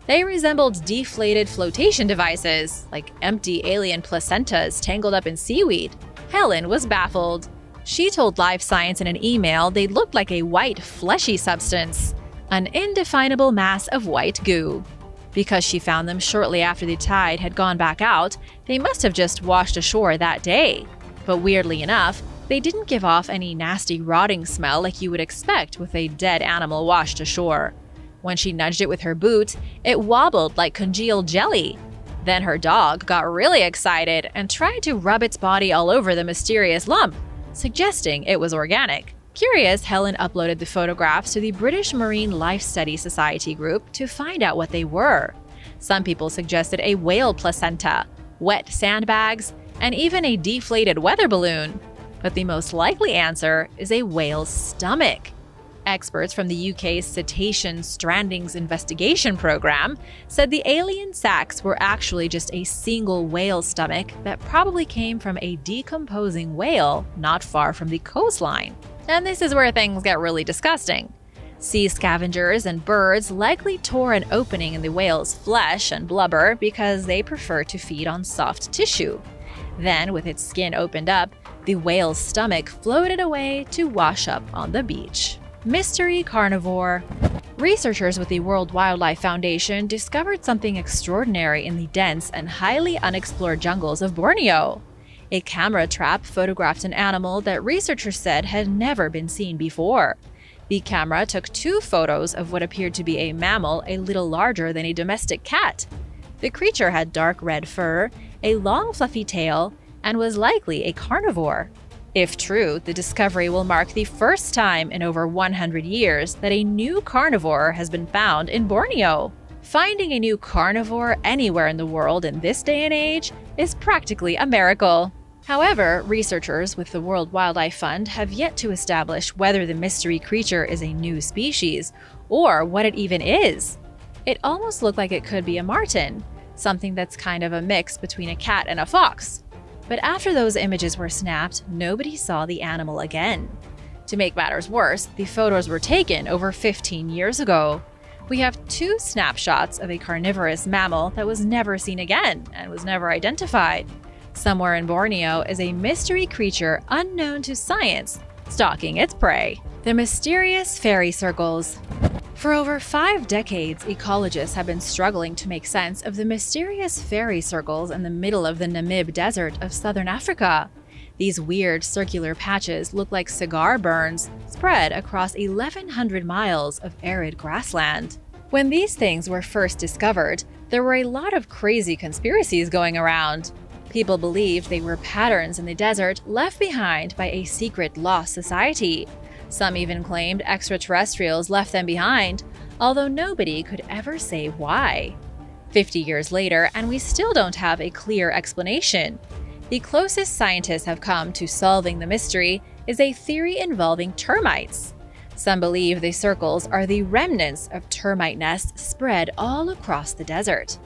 They resembled deflated flotation devices, like empty alien placentas tangled up in seaweed. Helen was baffled. She told Live Science in an email they looked like a white fleshy substance, an indefinable mass of white goo. Because she found them shortly after the tide had gone back out, they must have just washed ashore that day. But weirdly enough, they didn't give off any nasty rotting smell like you would expect with a dead animal washed ashore. When she nudged it with her boot, it wobbled like congealed jelly. Then her dog got really excited and tried to rub its body all over the mysterious lump, suggesting it was organic. Curious, Helen uploaded the photographs to the British Marine Life Study Society group to find out what they were. Some people suggested a whale placenta, wet sandbags, and even a deflated weather balloon. But the most likely answer is a whale's stomach. Experts from the UK's Cetacean Strandings Investigation Program said the alien sacks were actually just a single whale stomach that probably came from a decomposing whale not far from the coastline. And this is where things get really disgusting. Sea scavengers and birds likely tore an opening in the whale's flesh and blubber because they prefer to feed on soft tissue. Then, with its skin opened up, the whale's stomach floated away to wash up on the beach. Mystery carnivore. Researchers with the World Wildlife Foundation discovered something extraordinary in the dense and highly unexplored jungles of Borneo. A camera trap photographed an animal that researchers said had never been seen before. The camera took 2 photos of what appeared to be a mammal a little larger than a domestic cat. The creature had dark red fur, a long fluffy tail, and was likely a carnivore. If true, the discovery will mark the first time in over 100 years that a new carnivore has been found in Borneo. Finding a new carnivore anywhere in the world in this day and age is practically a miracle. However, researchers with the World Wildlife Fund have yet to establish whether the mystery creature is a new species or what it even is. It almost looked like it could be a marten, something that's kind of a mix between a cat and a fox. But after those images were snapped, nobody saw the animal again. To make matters worse, the photos were taken over 15 years ago. We have 2 snapshots of a carnivorous mammal that was never seen again and was never identified. Somewhere in Borneo is a mystery creature unknown to science, stalking its prey. The mysterious fairy circles. For over 5 decades, ecologists have been struggling to make sense of the mysterious fairy circles in the middle of the Namib Desert of southern Africa. These weird circular patches look like cigar burns spread across 1,100 miles of arid grassland. When these things were first discovered, there were a lot of crazy conspiracies going around. People believed they were patterns in the desert left behind by a secret lost society. Some even claimed extraterrestrials left them behind, although nobody could ever say why. 50 years later, and we still don't have a clear explanation. The closest scientists have come to solving the mystery is a theory involving termites. Some believe the circles are the remnants of termite nests spread all across the desert.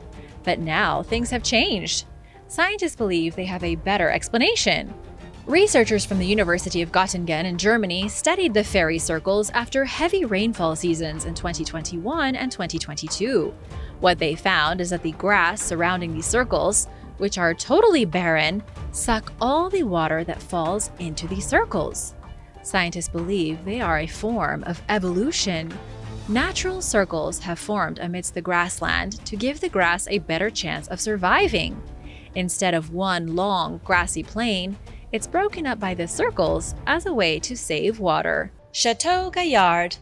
But now things have changed. Scientists believe they have a better explanation. Researchers from the University of Göttingen in Germany studied the fairy circles after heavy rainfall seasons in 2021 and 2022. What they found is that the grass surrounding these circles, which are totally barren, suck all the water that falls into these circles. Scientists believe they are a form of evolution. Natural circles have formed amidst the grassland to give the grass a better chance of surviving. Instead of one long, grassy plain, it's broken up by the circles as a way to save water. Chateau Gaillard.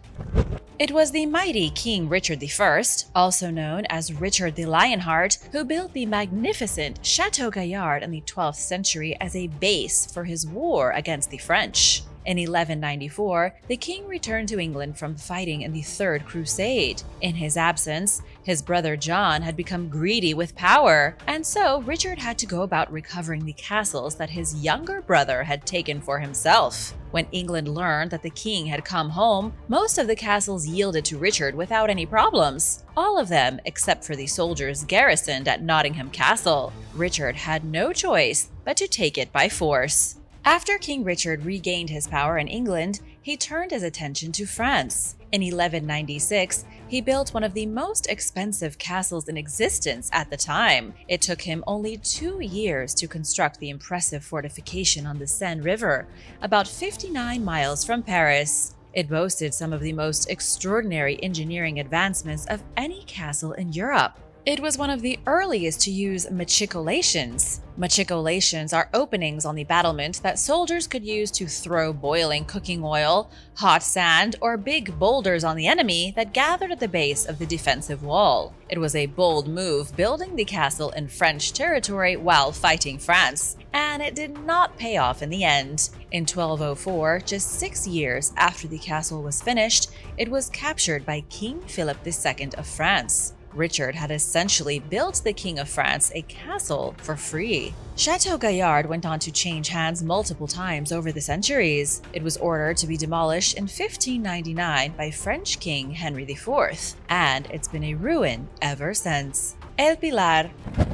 It was the mighty King Richard I, also known as Richard the Lionheart, who built the magnificent Chateau Gaillard in the 12th century as a base for his war against the French. In 1194, the king returned to England from fighting in the Third Crusade. In his absence, his brother John had become greedy with power, and so Richard had to go about recovering the castles that his younger brother had taken for himself. When England learned that the king had come home, most of the castles yielded to Richard without any problems. All of them except for the soldiers garrisoned at Nottingham Castle. Richard had no choice but to take it by force. After King Richard regained his power in England, he turned his attention to France. In 1196, he built one of the most expensive castles in existence at the time. It took him only 2 years to construct the impressive fortification on the Seine River, about 59 miles from Paris. It boasted some of the most extraordinary engineering advancements of any castle in Europe. It was one of the earliest to use machicolations. Machicolations are openings on the battlement that soldiers could use to throw boiling cooking oil, hot sand, or big boulders on the enemy that gathered at the base of the defensive wall. It was a bold move building the castle in French territory while fighting France, and it did not pay off in the end. In 1204, just 6 years after the castle was finished, it was captured by King Philip II of France. Richard had essentially built the King of France a castle for free. Chateau Gaillard went on to change hands multiple times over the centuries. It was ordered to be demolished in 1599 by French King Henry IV, and it's been a ruin ever since. El Pilar.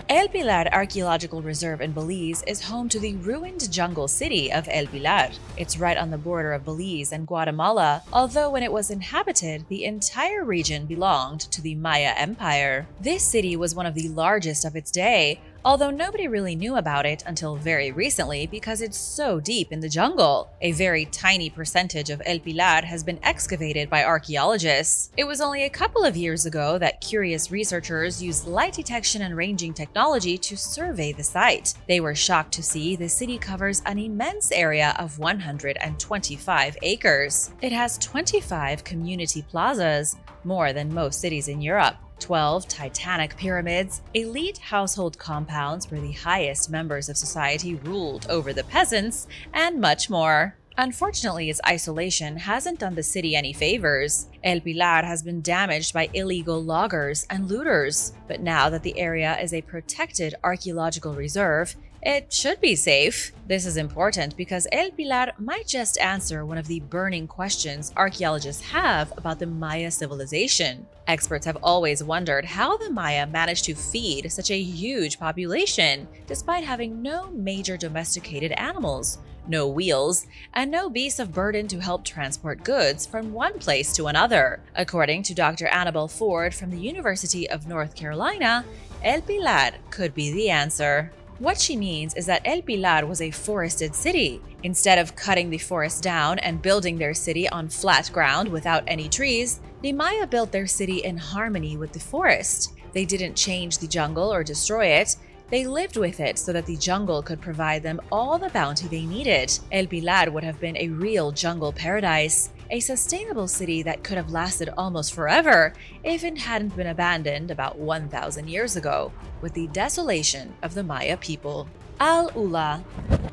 El Pilar Archaeological Reserve in Belize is home to the ruined jungle city of El Pilar. It's right on the border of Belize and Guatemala, although when it was inhabited, the entire region belonged to the Maya Empire. This city was one of the largest of its day, although nobody really knew about it until very recently because it's so deep in the jungle. A very tiny percentage of El Pilar has been excavated by archaeologists. It was only a couple of years ago that curious researchers used light detection and ranging technology to survey the site. They were shocked to see the city covers an immense area of 125 acres. It has 25 community plazas, more than most cities in Europe. 12 titanic pyramids, elite household compounds where the highest members of society ruled over the peasants, and much more. Unfortunately, its isolation hasn't done the city any favors. El Pilar has been damaged by illegal loggers and looters, but now that the area is a protected archaeological reserve, it should be safe. This is important because El Pilar might just answer one of the burning questions archaeologists have about the Maya civilization. Experts have always wondered how the Maya managed to feed such a huge population despite having no major domesticated animals, no wheels, and no beasts of burden to help transport goods from one place to another. According to Dr. Annabelle Ford from the University of North Carolina, El Pilar could be the answer. What she means is that El Pilar was a forested city. Instead of cutting the forest down and building their city on flat ground without any trees, the Maya built their city in harmony with the forest. They didn't change the jungle or destroy it. They lived with it so that the jungle could provide them all the bounty they needed. El Pilar would have been a real jungle paradise, a sustainable city that could have lasted almost forever if it hadn't been abandoned about 1,000 years ago, with the desolation of the Maya people. Al-Ula.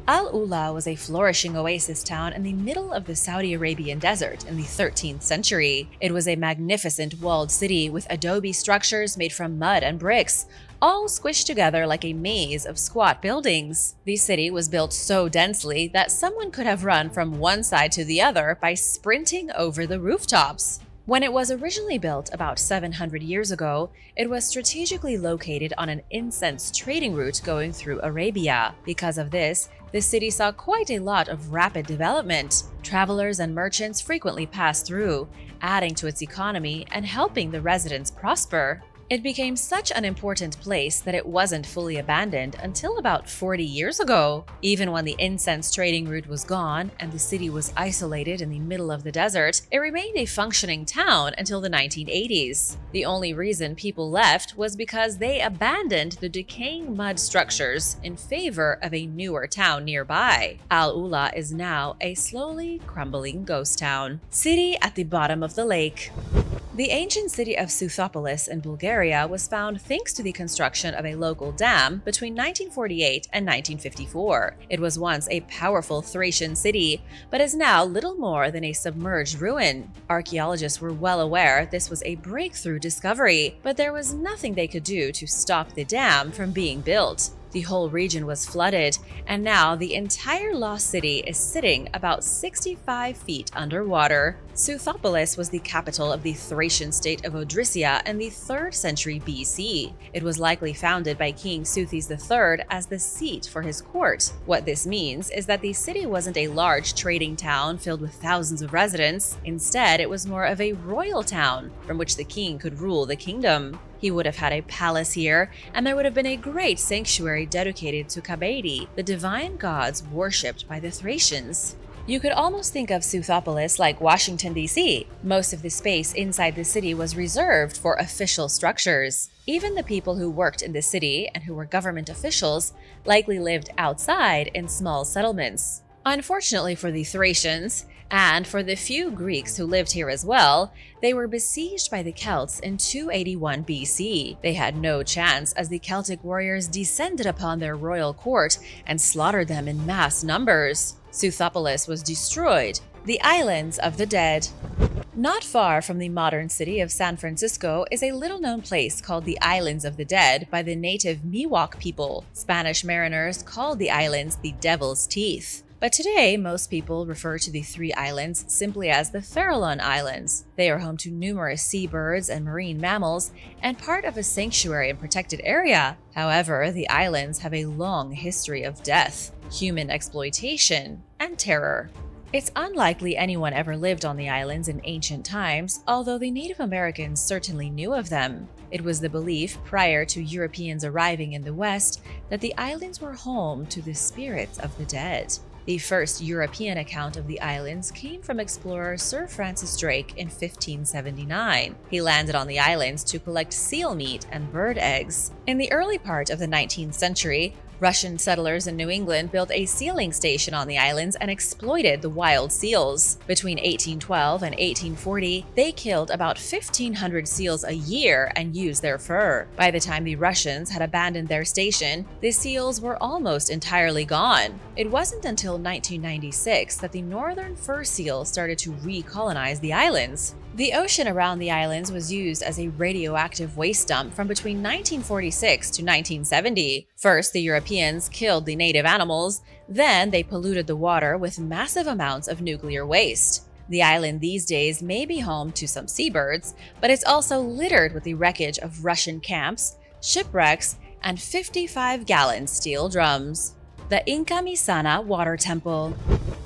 Al-Ula was a flourishing oasis town in the middle of the Saudi Arabian desert in the 13th century. It was a magnificent walled city with adobe structures made from mud and bricks, all squished together like a maze of squat buildings. The city was built so densely that someone could have run from one side to the other by sprinting over the rooftops. When it was originally built about 700 years ago, it was strategically located on an incense trading route going through Arabia. Because of this, the city saw quite a lot of rapid development. Travelers and merchants frequently passed through, adding to its economy and helping the residents prosper. It became such an important place that it wasn't fully abandoned until about 40 years ago. Even when the incense trading route was gone and the city was isolated in the middle of the desert, it remained a functioning town until the 1980s. The only reason people left was because they abandoned the decaying mud structures in favor of a newer town nearby. Al Ula is now a slowly crumbling ghost town. City at the bottom of the lake. The ancient city of Southopolis in Bulgaria was found thanks to the construction of a local dam between 1948 and 1954. It was once a powerful Thracian city, but is now little more than a submerged ruin. Archaeologists were well aware this was a breakthrough discovery, but there was nothing they could do to stop the dam from being built. The whole region was flooded, and now the entire lost city is sitting about 65 feet underwater. Southopolis was the capital of the Thracian state of Odrysia in the 3rd century BC. It was likely founded by King Southes III as the seat for his court. What this means is that the city wasn't a large trading town filled with thousands of residents. Instead, it was more of a royal town from which the king could rule the kingdom. He would have had a palace here, and there would have been a great sanctuary dedicated to Kabeidi, the divine gods worshipped by the Thracians. You could almost think of Southopolis like Washington, D.C. Most of the space inside the city was reserved for official structures. Even the people who worked in the city and who were government officials likely lived outside in small settlements. Unfortunately for the Thracians, and for the few Greeks who lived here as well, they were besieged by the Celts in 281 BC. They had no chance as the Celtic warriors descended upon their royal court and slaughtered them in mass numbers. Southopolis was destroyed, the islands of the dead. Not far from the modern city of San Francisco is a little-known place called the Islands of the Dead by the native Miwok people. Spanish mariners called the islands the Devil's Teeth. But today, most people refer to the 3 islands simply as the Farallon Islands. They are home to numerous seabirds and marine mammals and part of a sanctuary and protected area. However, the islands have a long history of death, human exploitation, and terror. It's unlikely anyone ever lived on the islands in ancient times, although the Native Americans certainly knew of them. It was the belief prior to Europeans arriving in the West that the islands were home to the spirits of the dead. The first European account of the islands came from explorer Sir Francis Drake in 1579. He landed on the islands to collect seal meat and bird eggs. In the early part of the 19th century, Russian settlers in New England built a sealing station on the islands and exploited the wild seals. Between 1812 and 1840, they killed about 1,500 seals a year and used their fur. By the time the Russians had abandoned their station, the seals were almost entirely gone. It wasn't until 1996 that the northern fur seal started to recolonize the islands. The ocean around the islands was used as a radioactive waste dump from between 1946 to 1970. First, the Europeans killed the native animals, then they polluted the water with massive amounts of nuclear waste. The island these days may be home to some seabirds, but it's also littered with the wreckage of Russian camps, shipwrecks, and 55-gallon steel drums. The Inca Misana Water Temple.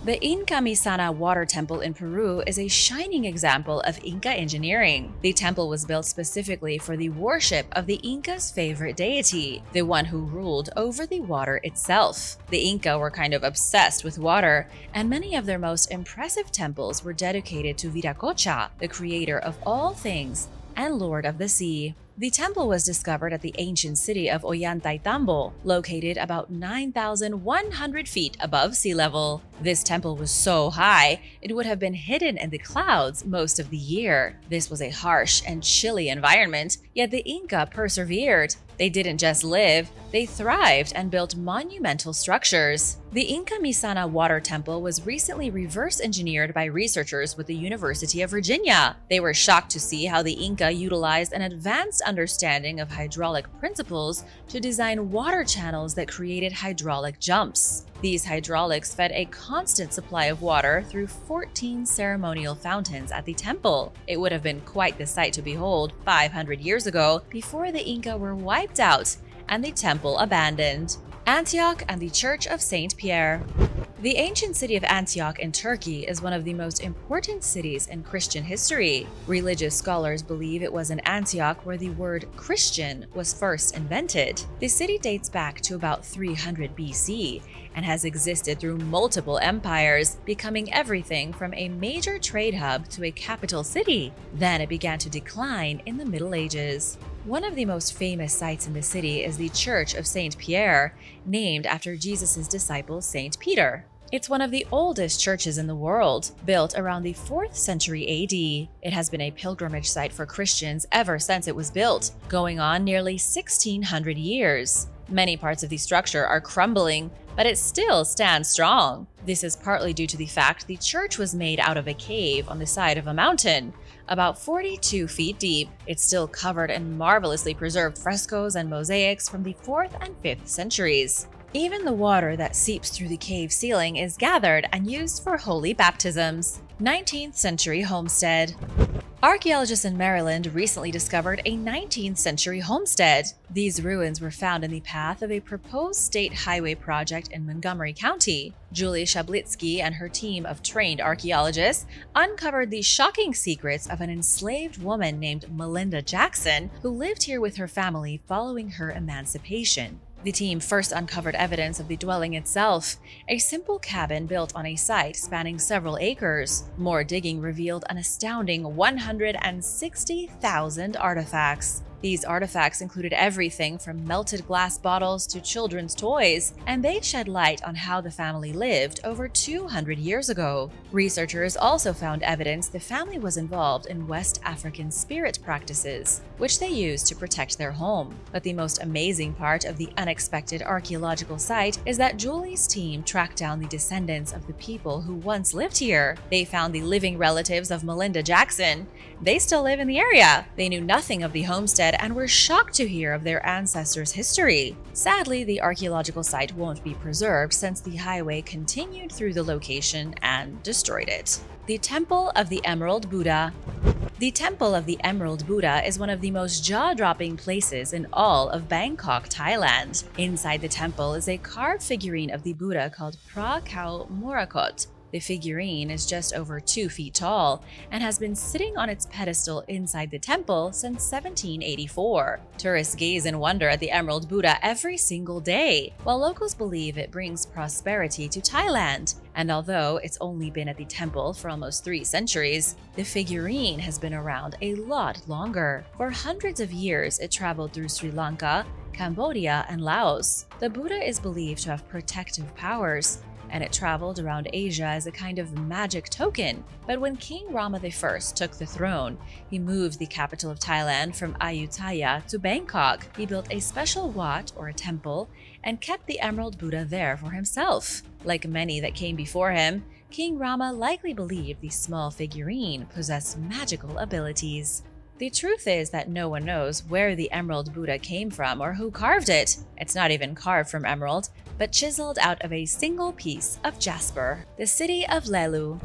The Inca Misana Water Temple in Peru is a shining example of Inca engineering. The temple was built specifically for the worship of the Inca's favorite deity, the one who ruled over the water itself. The Inca were kind of obsessed with water, and many of their most impressive temples were dedicated to Viracocha, the creator of all things and lord of the sea. The temple was discovered at the ancient city of Ollantaytambo, located about 9,100 feet above sea level. This temple was so high, it would have been hidden in the clouds most of the year. This was a harsh and chilly environment, yet the Inca persevered. They didn't just live, they thrived and built monumental structures. The Inca Misana Water Temple was recently reverse engineered by researchers with the University of Virginia. They were shocked to see how the Inca utilized an advanced understanding of hydraulic principles to design water channels that created hydraulic jumps. These hydraulics fed a constant supply of water through 14 ceremonial fountains at the temple. It would have been quite the sight to behold 500 years ago before the Inca were wiped out and the temple abandoned. Antioch and the Church of St. Pierre. The ancient city of Antioch in Turkey is one of the most important cities in Christian history. Religious scholars believe it was in Antioch where the word Christian was first invented. The city dates back to about 300 BC and has existed through multiple empires, becoming everything from a major trade hub to a capital city. Then it began to decline in the Middle Ages. One of the most famous sites in the city is the Church of St. Pierre, named after Jesus' disciple St. Peter. It's one of the oldest churches in the world, built around the 4th century AD. It has been a pilgrimage site for Christians ever since it was built, going on nearly 1,600 years. Many parts of the structure are crumbling, but it still stands strong. This is partly due to the fact the church was made out of a cave on the side of a mountain, about 42 feet deep. It's still covered in marvelously preserved frescoes and mosaics from the 4th and 5th centuries. Even the water that seeps through the cave ceiling is gathered and used for holy baptisms. 19th century homestead. Archaeologists in Maryland recently discovered a 19th century homestead. These ruins were found in the path of a proposed state highway project in Montgomery County. Julie Shablitsky and her team of trained archaeologists uncovered the shocking secrets of an enslaved woman named Melinda Jackson, who lived here with her family following her emancipation. The team first uncovered evidence of the dwelling itself, a simple cabin built on a site spanning several acres. More digging revealed an astounding 160,000 artifacts. These artifacts included everything from melted glass bottles to children's toys, and they shed light on how the family lived over 200 years ago. Researchers also found evidence the family was involved in West African spirit practices, which they used to protect their home. But the most amazing part of the unexpected archaeological site is that Julie's team tracked down the descendants of the people who once lived here. They found the living relatives of Melinda Jackson. They still live in the area. They knew nothing of the homestead and were shocked to hear of their ancestors' history. Sadly, the archaeological site won't be preserved since the highway continued through the location and destroyed it. The Temple of the Emerald Buddha. The Temple of the Emerald Buddha is one of the most jaw-dropping places in all of Bangkok, Thailand. Inside the temple is a carved figurine of the Buddha called Pra Khao Morakot. The figurine is just over 2 feet tall and has been sitting on its pedestal inside the temple since 1784. Tourists gaze in wonder at the Emerald Buddha every single day, while locals believe it brings prosperity to Thailand. And although it's only been at the temple for almost 3 centuries, the figurine has been around a lot longer. For hundreds of years, it traveled through Sri Lanka, Cambodia, and Laos. The Buddha is believed to have protective powers, and it traveled around Asia as a kind of magic token. But when King Rama I took the throne, he moved the capital of Thailand from Ayutthaya to Bangkok. He built a special wat, or a temple, and kept the Emerald Buddha there for himself. Like many that came before him, King Rama likely believed the small figurine possessed magical abilities. The truth is that no one knows where the Emerald Buddha came from or who carved it. It's not even carved from emerald, but chiseled out of a single piece of jasper. The city of Lelu.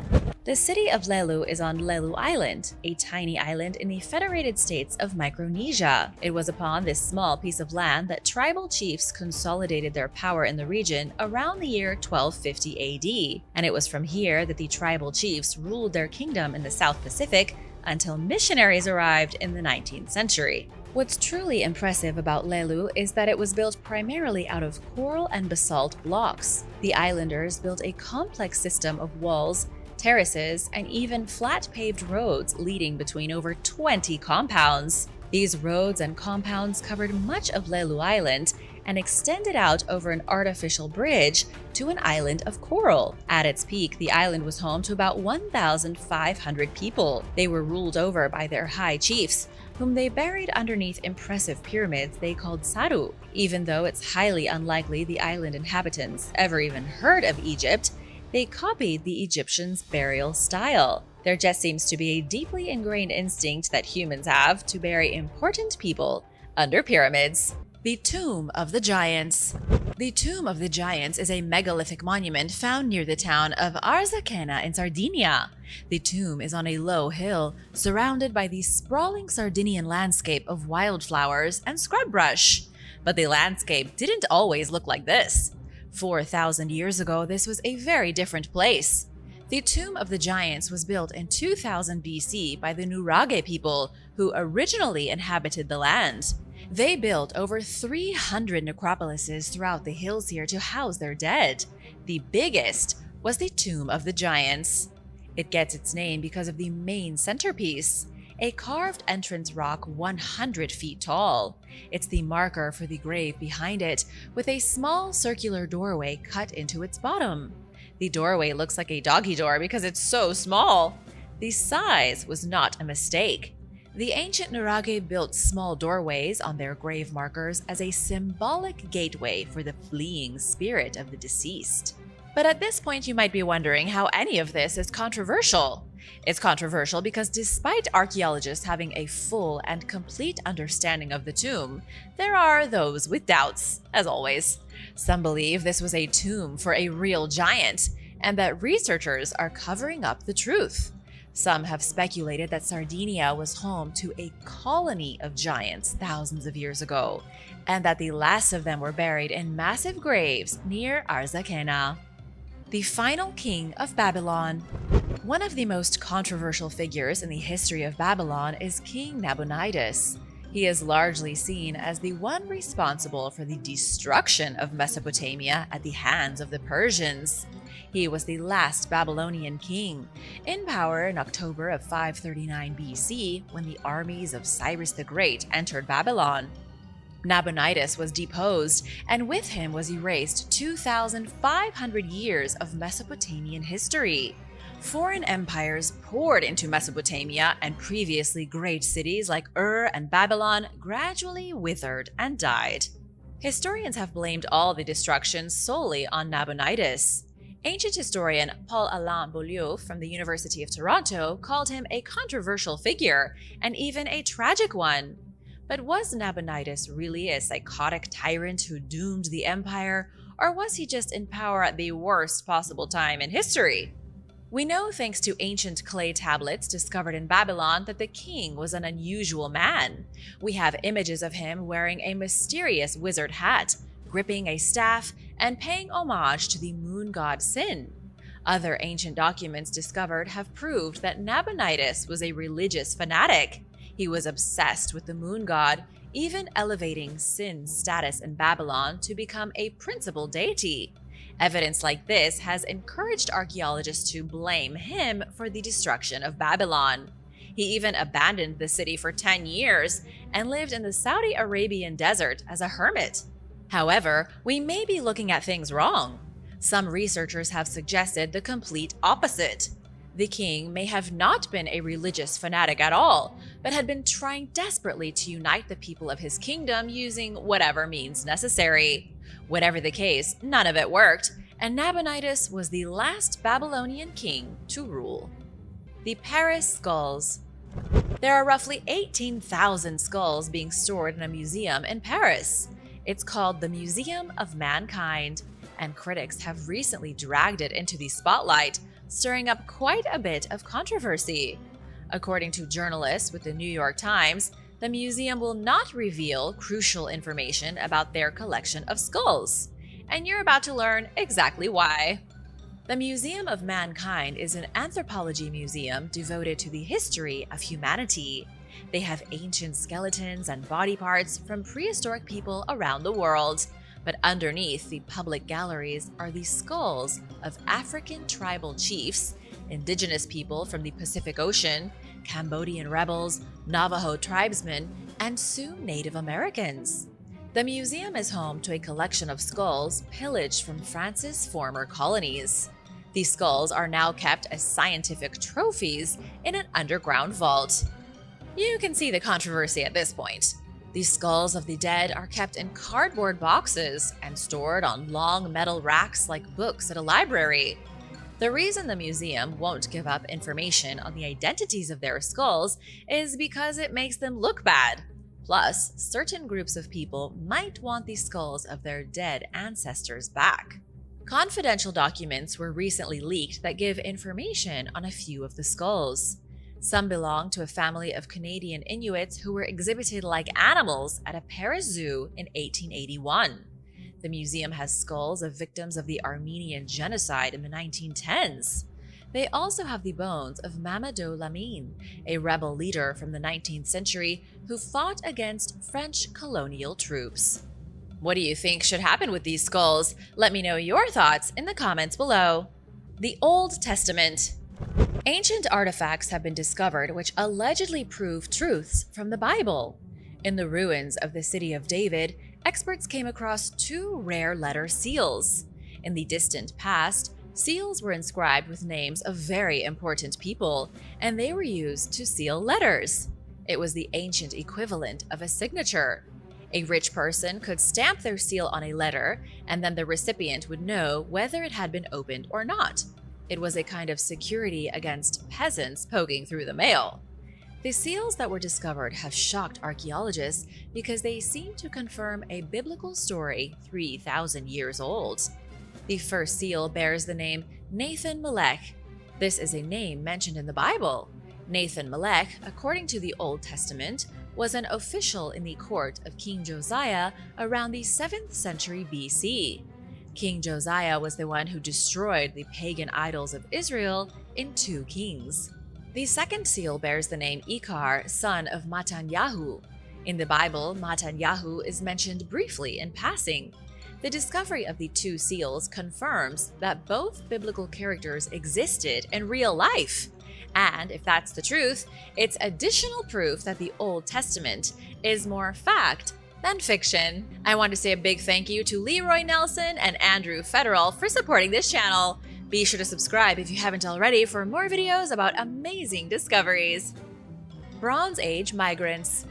The city of Lelu is on Lelu Island, a tiny island in the Federated States of Micronesia. It was upon this small piece of land that tribal chiefs consolidated their power in the region around the year 1250 AD, and it was from here that the tribal chiefs ruled their kingdom in the South Pacific until missionaries arrived in the 19th century. What's truly impressive about Lelu is that it was built primarily out of coral and basalt blocks. The islanders built a complex system of walls, terraces, and even flat paved roads leading between over 20 compounds. These roads and compounds covered much of Lelu Island and extended out over an artificial bridge to an island of coral. At its peak, the island was home to about 1,500 people. They were ruled over by their high chiefs, whom they buried underneath impressive pyramids they called saru. Even though it's highly unlikely the island inhabitants ever even heard of Egypt, they copied the Egyptians' burial style. There just seems to be a deeply ingrained instinct that humans have to bury important people under pyramids. The Tomb of the Giants. The Tomb of the Giants is a megalithic monument found near the town of Arzachena in Sardinia. The tomb is on a low hill, surrounded by the sprawling Sardinian landscape of wildflowers and scrub brush. But the landscape didn't always look like this. 4,000 years ago, this was a very different place. The Tomb of the Giants was built in 2000 BC by the Nurage people, who originally inhabited the land. They built over 300 necropolises throughout the hills here to house their dead. The biggest was the Tomb of the Giants. It gets its name because of the main centerpiece, a carved entrance rock 100 feet tall. It's the marker for the grave behind it, with a small circular doorway cut into its bottom. The doorway looks like a doggy door because it's so small. The size was not a mistake. The ancient Nurage built small doorways on their grave markers as a symbolic gateway for the fleeing spirit of the deceased. But at this point, you might be wondering how any of this is controversial. It's controversial because despite archaeologists having a full and complete understanding of the tomb, there are those with doubts, as always. Some believe this was a tomb for a real giant, and that researchers are covering up the truth. Some have speculated that Sardinia was home to a colony of giants thousands of years ago, and that the last of them were buried in massive graves near Arzachena. The final king of Babylon. One of the most controversial figures in the history of Babylon is King Nabonidus. He is largely seen as the one responsible for the destruction of Mesopotamia at the hands of the Persians. He was the last Babylonian king, in power in October of 539 BC when the armies of Cyrus the Great entered Babylon. Nabonidus was deposed, and with him was erased 2,500 years of Mesopotamian history. Foreign empires poured into Mesopotamia, and previously great cities like Ur and Babylon gradually withered and died. Historians have blamed all the destruction solely on Nabonidus. Ancient historian Paul-Alain Beaulieu from the University of Toronto called him a controversial figure, and even a tragic one. But was Nabonidus really a psychotic tyrant who doomed the empire, or was he just in power at the worst possible time in history? We know, thanks to ancient clay tablets discovered in Babylon, that the king was an unusual man. We have images of him wearing a mysterious wizard hat, gripping a staff, and paying homage to the moon god Sin. Other ancient documents discovered have proved that Nabonidus was a religious fanatic. He was obsessed with the moon god, even elevating Sin's status in Babylon to become a principal deity. Evidence like this has encouraged archaeologists to blame him for the destruction of Babylon. He even abandoned the city for 10 years and lived in the Saudi Arabian desert as a hermit. However, we may be looking at things wrong. Some researchers have suggested the complete opposite. The king may have not been a religious fanatic at all, but had been trying desperately to unite the people of his kingdom using whatever means necessary. Whatever the case, none of it worked, and Nabonidus was the last Babylonian king to rule. The Paris Skulls. There are roughly 18,000 skulls being stored in a museum in Paris. It's called the Museum of Mankind, and critics have recently dragged it into the spotlight, stirring up quite a bit of controversy. According to journalists with the New York Times, the museum will not reveal crucial information about their collection of skulls. And you're about to learn exactly why. The Museum of Mankind is an anthropology museum devoted to the history of humanity. They have ancient skeletons and body parts from prehistoric people around the world. But underneath the public galleries are the skulls of African tribal chiefs, indigenous people from the Pacific Ocean, Cambodian rebels, Navajo tribesmen, and Sioux Native Americans. The museum is home to a collection of skulls pillaged from France's former colonies. These skulls are now kept as scientific trophies in an underground vault. You can see the controversy at this point. The skulls of the dead are kept in cardboard boxes and stored on long metal racks like books at a library. The reason the museum won't give up information on the identities of their skulls is because it makes them look bad. Plus, certain groups of people might want the skulls of their dead ancestors back. Confidential documents were recently leaked that give information on a few of the skulls. Some belong to a family of Canadian Inuits who were exhibited like animals at a Paris zoo in 1881. The museum has skulls of victims of the Armenian genocide in the 1910s. They also have the bones of Mamadou Lamine, a rebel leader from the 19th century who fought against French colonial troops. What do you think should happen with these skulls? Let me know your thoughts in the comments below. The Old Testament. Ancient artifacts have been discovered which allegedly prove truths from the Bible. In the ruins of the city of David, experts came across 2 rare letter seals. In the distant past, seals were inscribed with names of very important people, and they were used to seal letters. It was the ancient equivalent of a signature. A rich person could stamp their seal on a letter, and then the recipient would know whether it had been opened or not. It was a kind of security against peasants poking through the mail. The seals that were discovered have shocked archaeologists because they seem to confirm a biblical story 3,000 years old. The first seal bears the name Nathan Melech. This is a name mentioned in the Bible. Nathan Melech, according to the Old Testament, was an official in the court of King Josiah around the 7th century BC. King Josiah was the one who destroyed the pagan idols of Israel in 2 Kings. The second seal bears the name Ikar, son of Matanyahu. In the Bible, Matanyahu is mentioned briefly in passing. The discovery of the 2 seals confirms that both biblical characters existed in real life. And if that's the truth, it's additional proof that the Old Testament is more fact than fiction. I want to say a big thank you to Leroy Nelson and Andrew Federal for supporting this channel. Be sure to subscribe if you haven't already for more videos about amazing discoveries. Bronze Age migrants.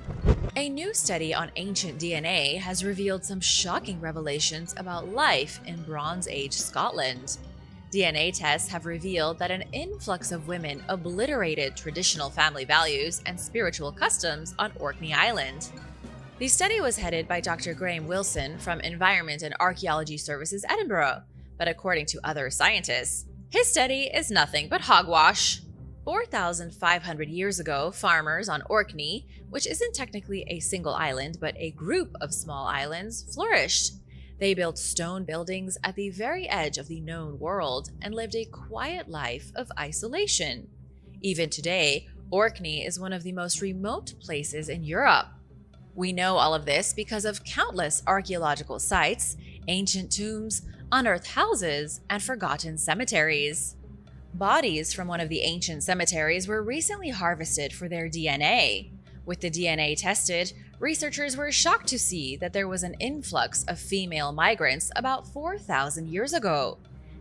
A new study on ancient DNA has revealed some shocking revelations about life in Bronze Age Scotland. DNA tests have revealed that an influx of women obliterated traditional family values and spiritual customs on Orkney Island. The study was headed by Dr. Graham Wilson from Environment and Archaeology Services, Edinburgh, but according to other scientists, his study is nothing but hogwash. 4,500 years ago, farmers on Orkney, which isn't technically a single island but a group of small islands, flourished. They built stone buildings at the very edge of the known world and lived a quiet life of isolation. Even today, Orkney is one of the most remote places in Europe. We know all of this because of countless archaeological sites, ancient tombs, unearthed houses, and forgotten cemeteries. Bodies from one of the ancient cemeteries were recently harvested for their DNA. With the DNA tested, researchers were shocked to see that there was an influx of female migrants about 4,000 years ago.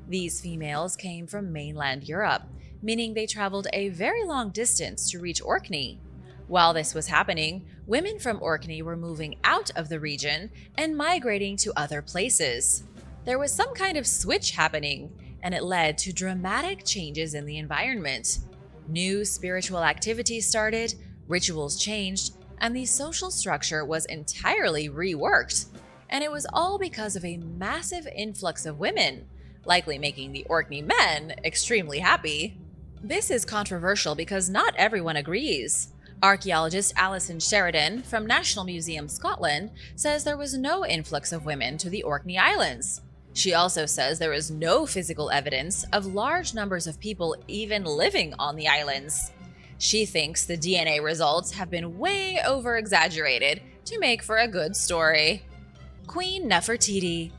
These females came from mainland Europe, meaning they traveled a very long distance to reach Orkney. While this was happening, women from Orkney were moving out of the region and migrating to other places. There was some kind of switch happening, and it led to dramatic changes in the environment. New spiritual activities started, rituals changed, and the social structure was entirely reworked. And it was all because of a massive influx of women, likely making the Orkney men extremely happy. This is controversial because not everyone agrees. Archaeologist Alison Sheridan from National Museum Scotland says there was no influx of women to the Orkney Islands. She also says there is no physical evidence of large numbers of people even living on the islands. She thinks the DNA results have been way over-exaggerated to make for a good story. Queen Nefertiti.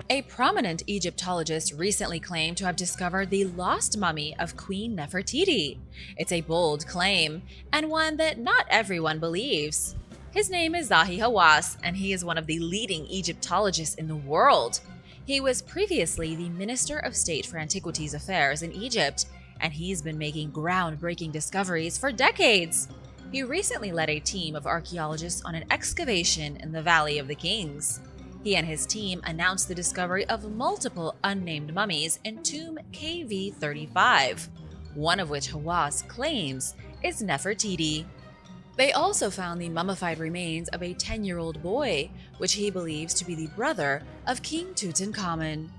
A prominent Egyptologist recently claimed to have discovered the lost mummy of Queen Nefertiti. It's a bold claim, and one that not everyone believes. His name is Zahi Hawass, and he is one of the leading Egyptologists in the world. He was previously the Minister of State for Antiquities Affairs in Egypt, and he's been making groundbreaking discoveries for decades. He recently led a team of archaeologists on an excavation in the Valley of the Kings. He and his team announced the discovery of multiple unnamed mummies in tomb KV35, one of which Hawass claims is Nefertiti. They also found the mummified remains of a 10-year-old boy, which he believes to be the brother of King Tutankhamun.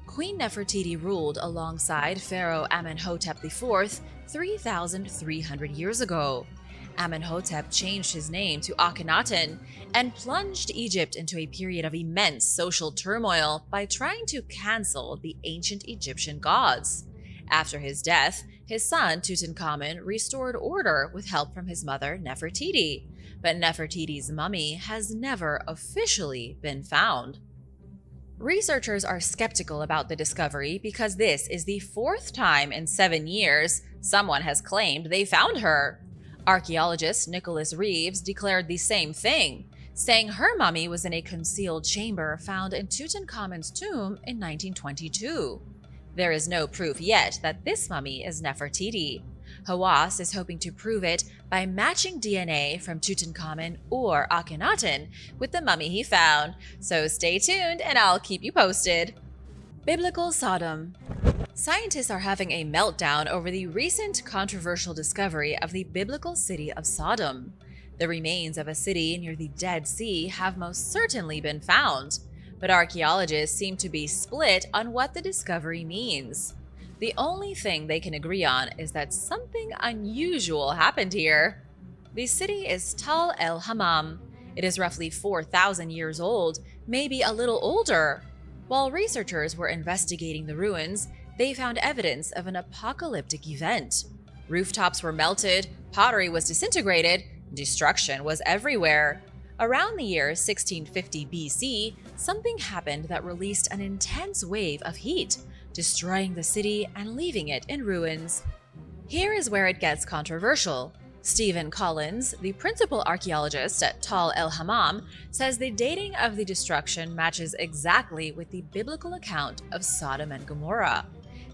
Queen Nefertiti ruled alongside Pharaoh Amenhotep IV 3,300 years ago. Amenhotep changed his name to Akhenaten and plunged Egypt into a period of immense social turmoil by trying to cancel the ancient Egyptian gods. After his death, his son Tutankhamun restored order with help from his mother Nefertiti, but Nefertiti's mummy has never officially been found. Researchers are skeptical about the discovery because this is the fourth time in 7 years someone has claimed they found her. Archaeologist Nicholas Reeves declared the same thing, saying her mummy was in a concealed chamber found in Tutankhamun's tomb in 1922. There is no proof yet that this mummy is Nefertiti. Hawass is hoping to prove it by matching DNA from Tutankhamun or Akhenaten with the mummy he found, so stay tuned and I'll keep you posted. Biblical Sodom. Scientists are having a meltdown over the recent controversial discovery of the biblical city of Sodom. The remains of a city near the Dead Sea have most certainly been found, but archaeologists seem to be split on what the discovery means. The only thing they can agree on is that something unusual happened here. The city is Tal el-Hammam. It is roughly 4,000 years old, maybe a little older. While researchers were investigating the ruins, they found evidence of an apocalyptic event. Rooftops were melted, pottery was disintegrated, destruction was everywhere. Around the year 1650 BC, something happened that released an intense wave of heat, destroying the city and leaving it in ruins. Here is where it gets controversial. Stephen Collins, the principal archaeologist at Tal el-Hammam, says the dating of the destruction matches exactly with the biblical account of Sodom and Gomorrah.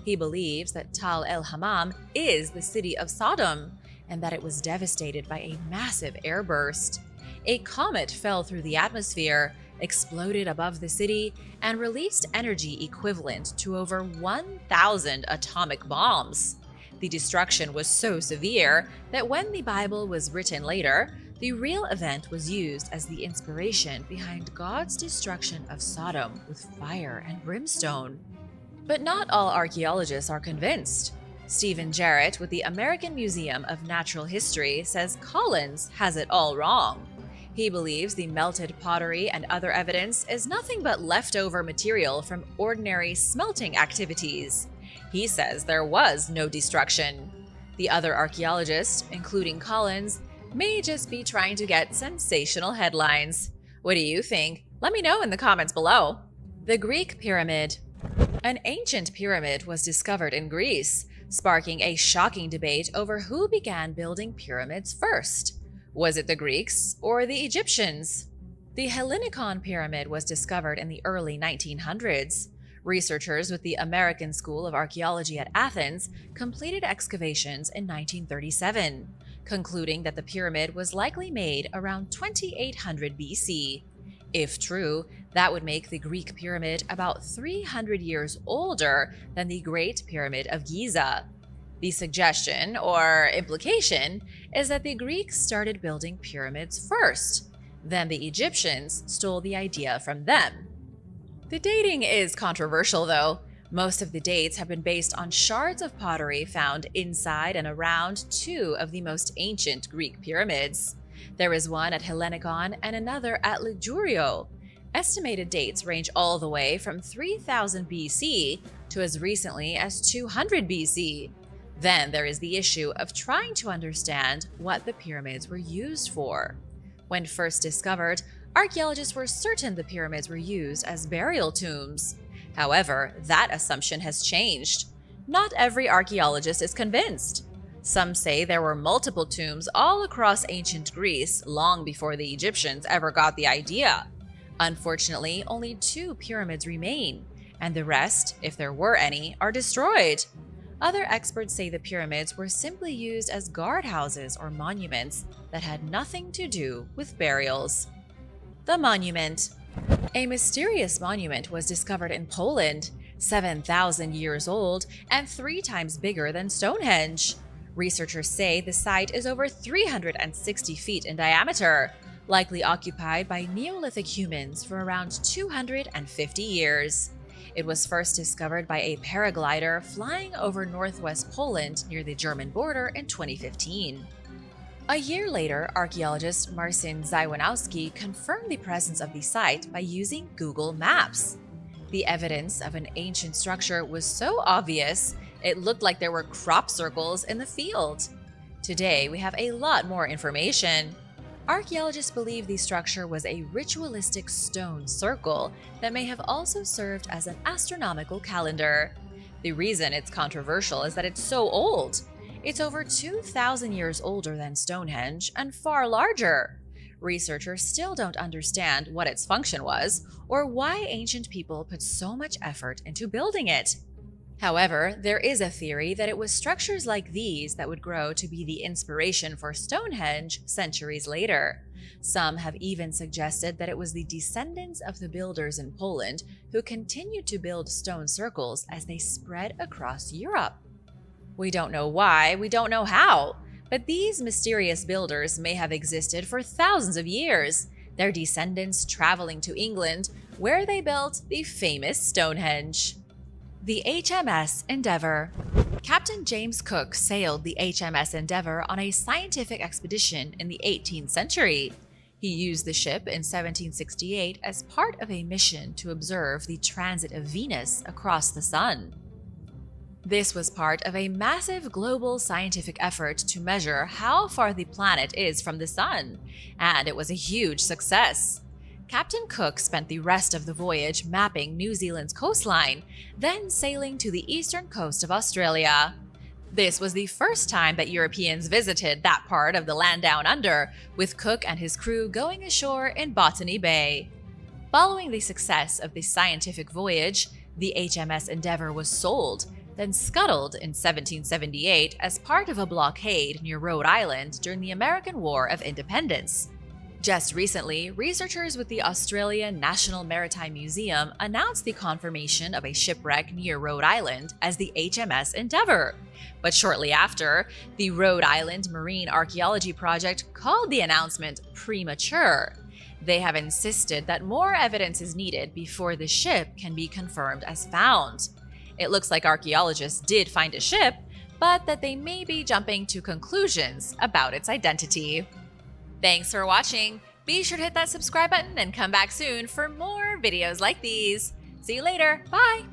He believes that Tal el-Hammam is the city of Sodom, and that it was devastated by a massive airburst. A comet fell through the atmosphere, exploded above the city, and released energy equivalent to over 1,000 atomic bombs. The destruction was so severe that when the Bible was written later, the real event was used as the inspiration behind God's destruction of Sodom with fire and brimstone. But not all archaeologists are convinced. Stephen Jarrett with the American Museum of Natural History says Collins has it all wrong. He believes the melted pottery and other evidence is nothing but leftover material from ordinary smelting activities. He says there was no destruction. The other archaeologists, including Collins, may just be trying to get sensational headlines. What do you think? Let me know in the comments below. The Greek Pyramid. An ancient pyramid was discovered in Greece, sparking a shocking debate over who began building pyramids first. Was it the Greeks or the Egyptians? The Hellinikon pyramid was discovered in the early 1900s. Researchers with the American School of Archaeology at Athens completed excavations in 1937, concluding that the pyramid was likely made around 2800 BC. If true, that would make the Greek pyramid about 300 years older than the Great Pyramid of Giza. The suggestion, or implication, is that the Greeks started building pyramids first. Then the Egyptians stole the idea from them. The dating is controversial, though. Most of the dates have been based on shards of pottery found inside and around two of the most ancient Greek pyramids. There is one at Hellinikon and another at Ligurio. Estimated dates range all the way from 3000 BC to as recently as 200 BC. Then there is the issue of trying to understand what the pyramids were used for. When first discovered, archaeologists were certain the pyramids were used as burial tombs. However, that assumption has changed. Not every archaeologist is convinced. Some say there were multiple tombs all across ancient Greece long before the Egyptians ever got the idea. Unfortunately, only 2 pyramids remain, and the rest, if there were any, are destroyed. Other experts say the pyramids were simply used as guardhouses or monuments that had nothing to do with burials. The monument. A mysterious monument was discovered in Poland, 7,000 years old and 3 times bigger than Stonehenge. Researchers say the site is over 360 feet in diameter, likely occupied by Neolithic humans for around 250 years. It was first discovered by a paraglider flying over northwest Poland near the German border in 2015. A year later, archaeologist Marcin Zajwanowski confirmed the presence of the site by using Google Maps. The evidence of an ancient structure was so obvious, it looked like there were crop circles in the field. Today, we have a lot more information. Archaeologists believe the structure was a ritualistic stone circle that may have also served as an astronomical calendar. The reason it's controversial is that it's so old. It's over 2,000 years older than Stonehenge and far larger. Researchers still don't understand what its function was or why ancient people put so much effort into building it. However, there is a theory that it was structures like these that would grow to be the inspiration for Stonehenge centuries later. Some have even suggested that it was the descendants of the builders in Poland who continued to build stone circles as they spread across Europe. We don't know why, we don't know how, but these mysterious builders may have existed for thousands of years, their descendants traveling to England, where they built the famous Stonehenge. The HMS Endeavour. Captain James Cook sailed the HMS Endeavour on a scientific expedition in the 18th century. He used the ship in 1768 as part of a mission to observe the transit of Venus across the Sun. This was part of a massive global scientific effort to measure how far the planet is from the Sun, and it was a huge success. Captain Cook spent the rest of the voyage mapping New Zealand's coastline, then sailing to the eastern coast of Australia. This was the first time that Europeans visited that part of the land down under, with Cook and his crew going ashore in Botany Bay. Following the success of the scientific voyage, the HMS Endeavour was sold, then scuttled in 1778 as part of a blockade near Rhode Island during the American War of Independence. Just recently, researchers with the Australian National Maritime Museum announced the confirmation of a shipwreck near Rhode Island as the HMS Endeavour. But shortly after, the Rhode Island Marine Archaeology Project called the announcement premature. They have insisted that more evidence is needed before the ship can be confirmed as found. It looks like archaeologists did find a ship, but that they may be jumping to conclusions about its identity. Thanks for watching. Be sure to hit that subscribe button and come back soon for more videos like these. See you later. Bye!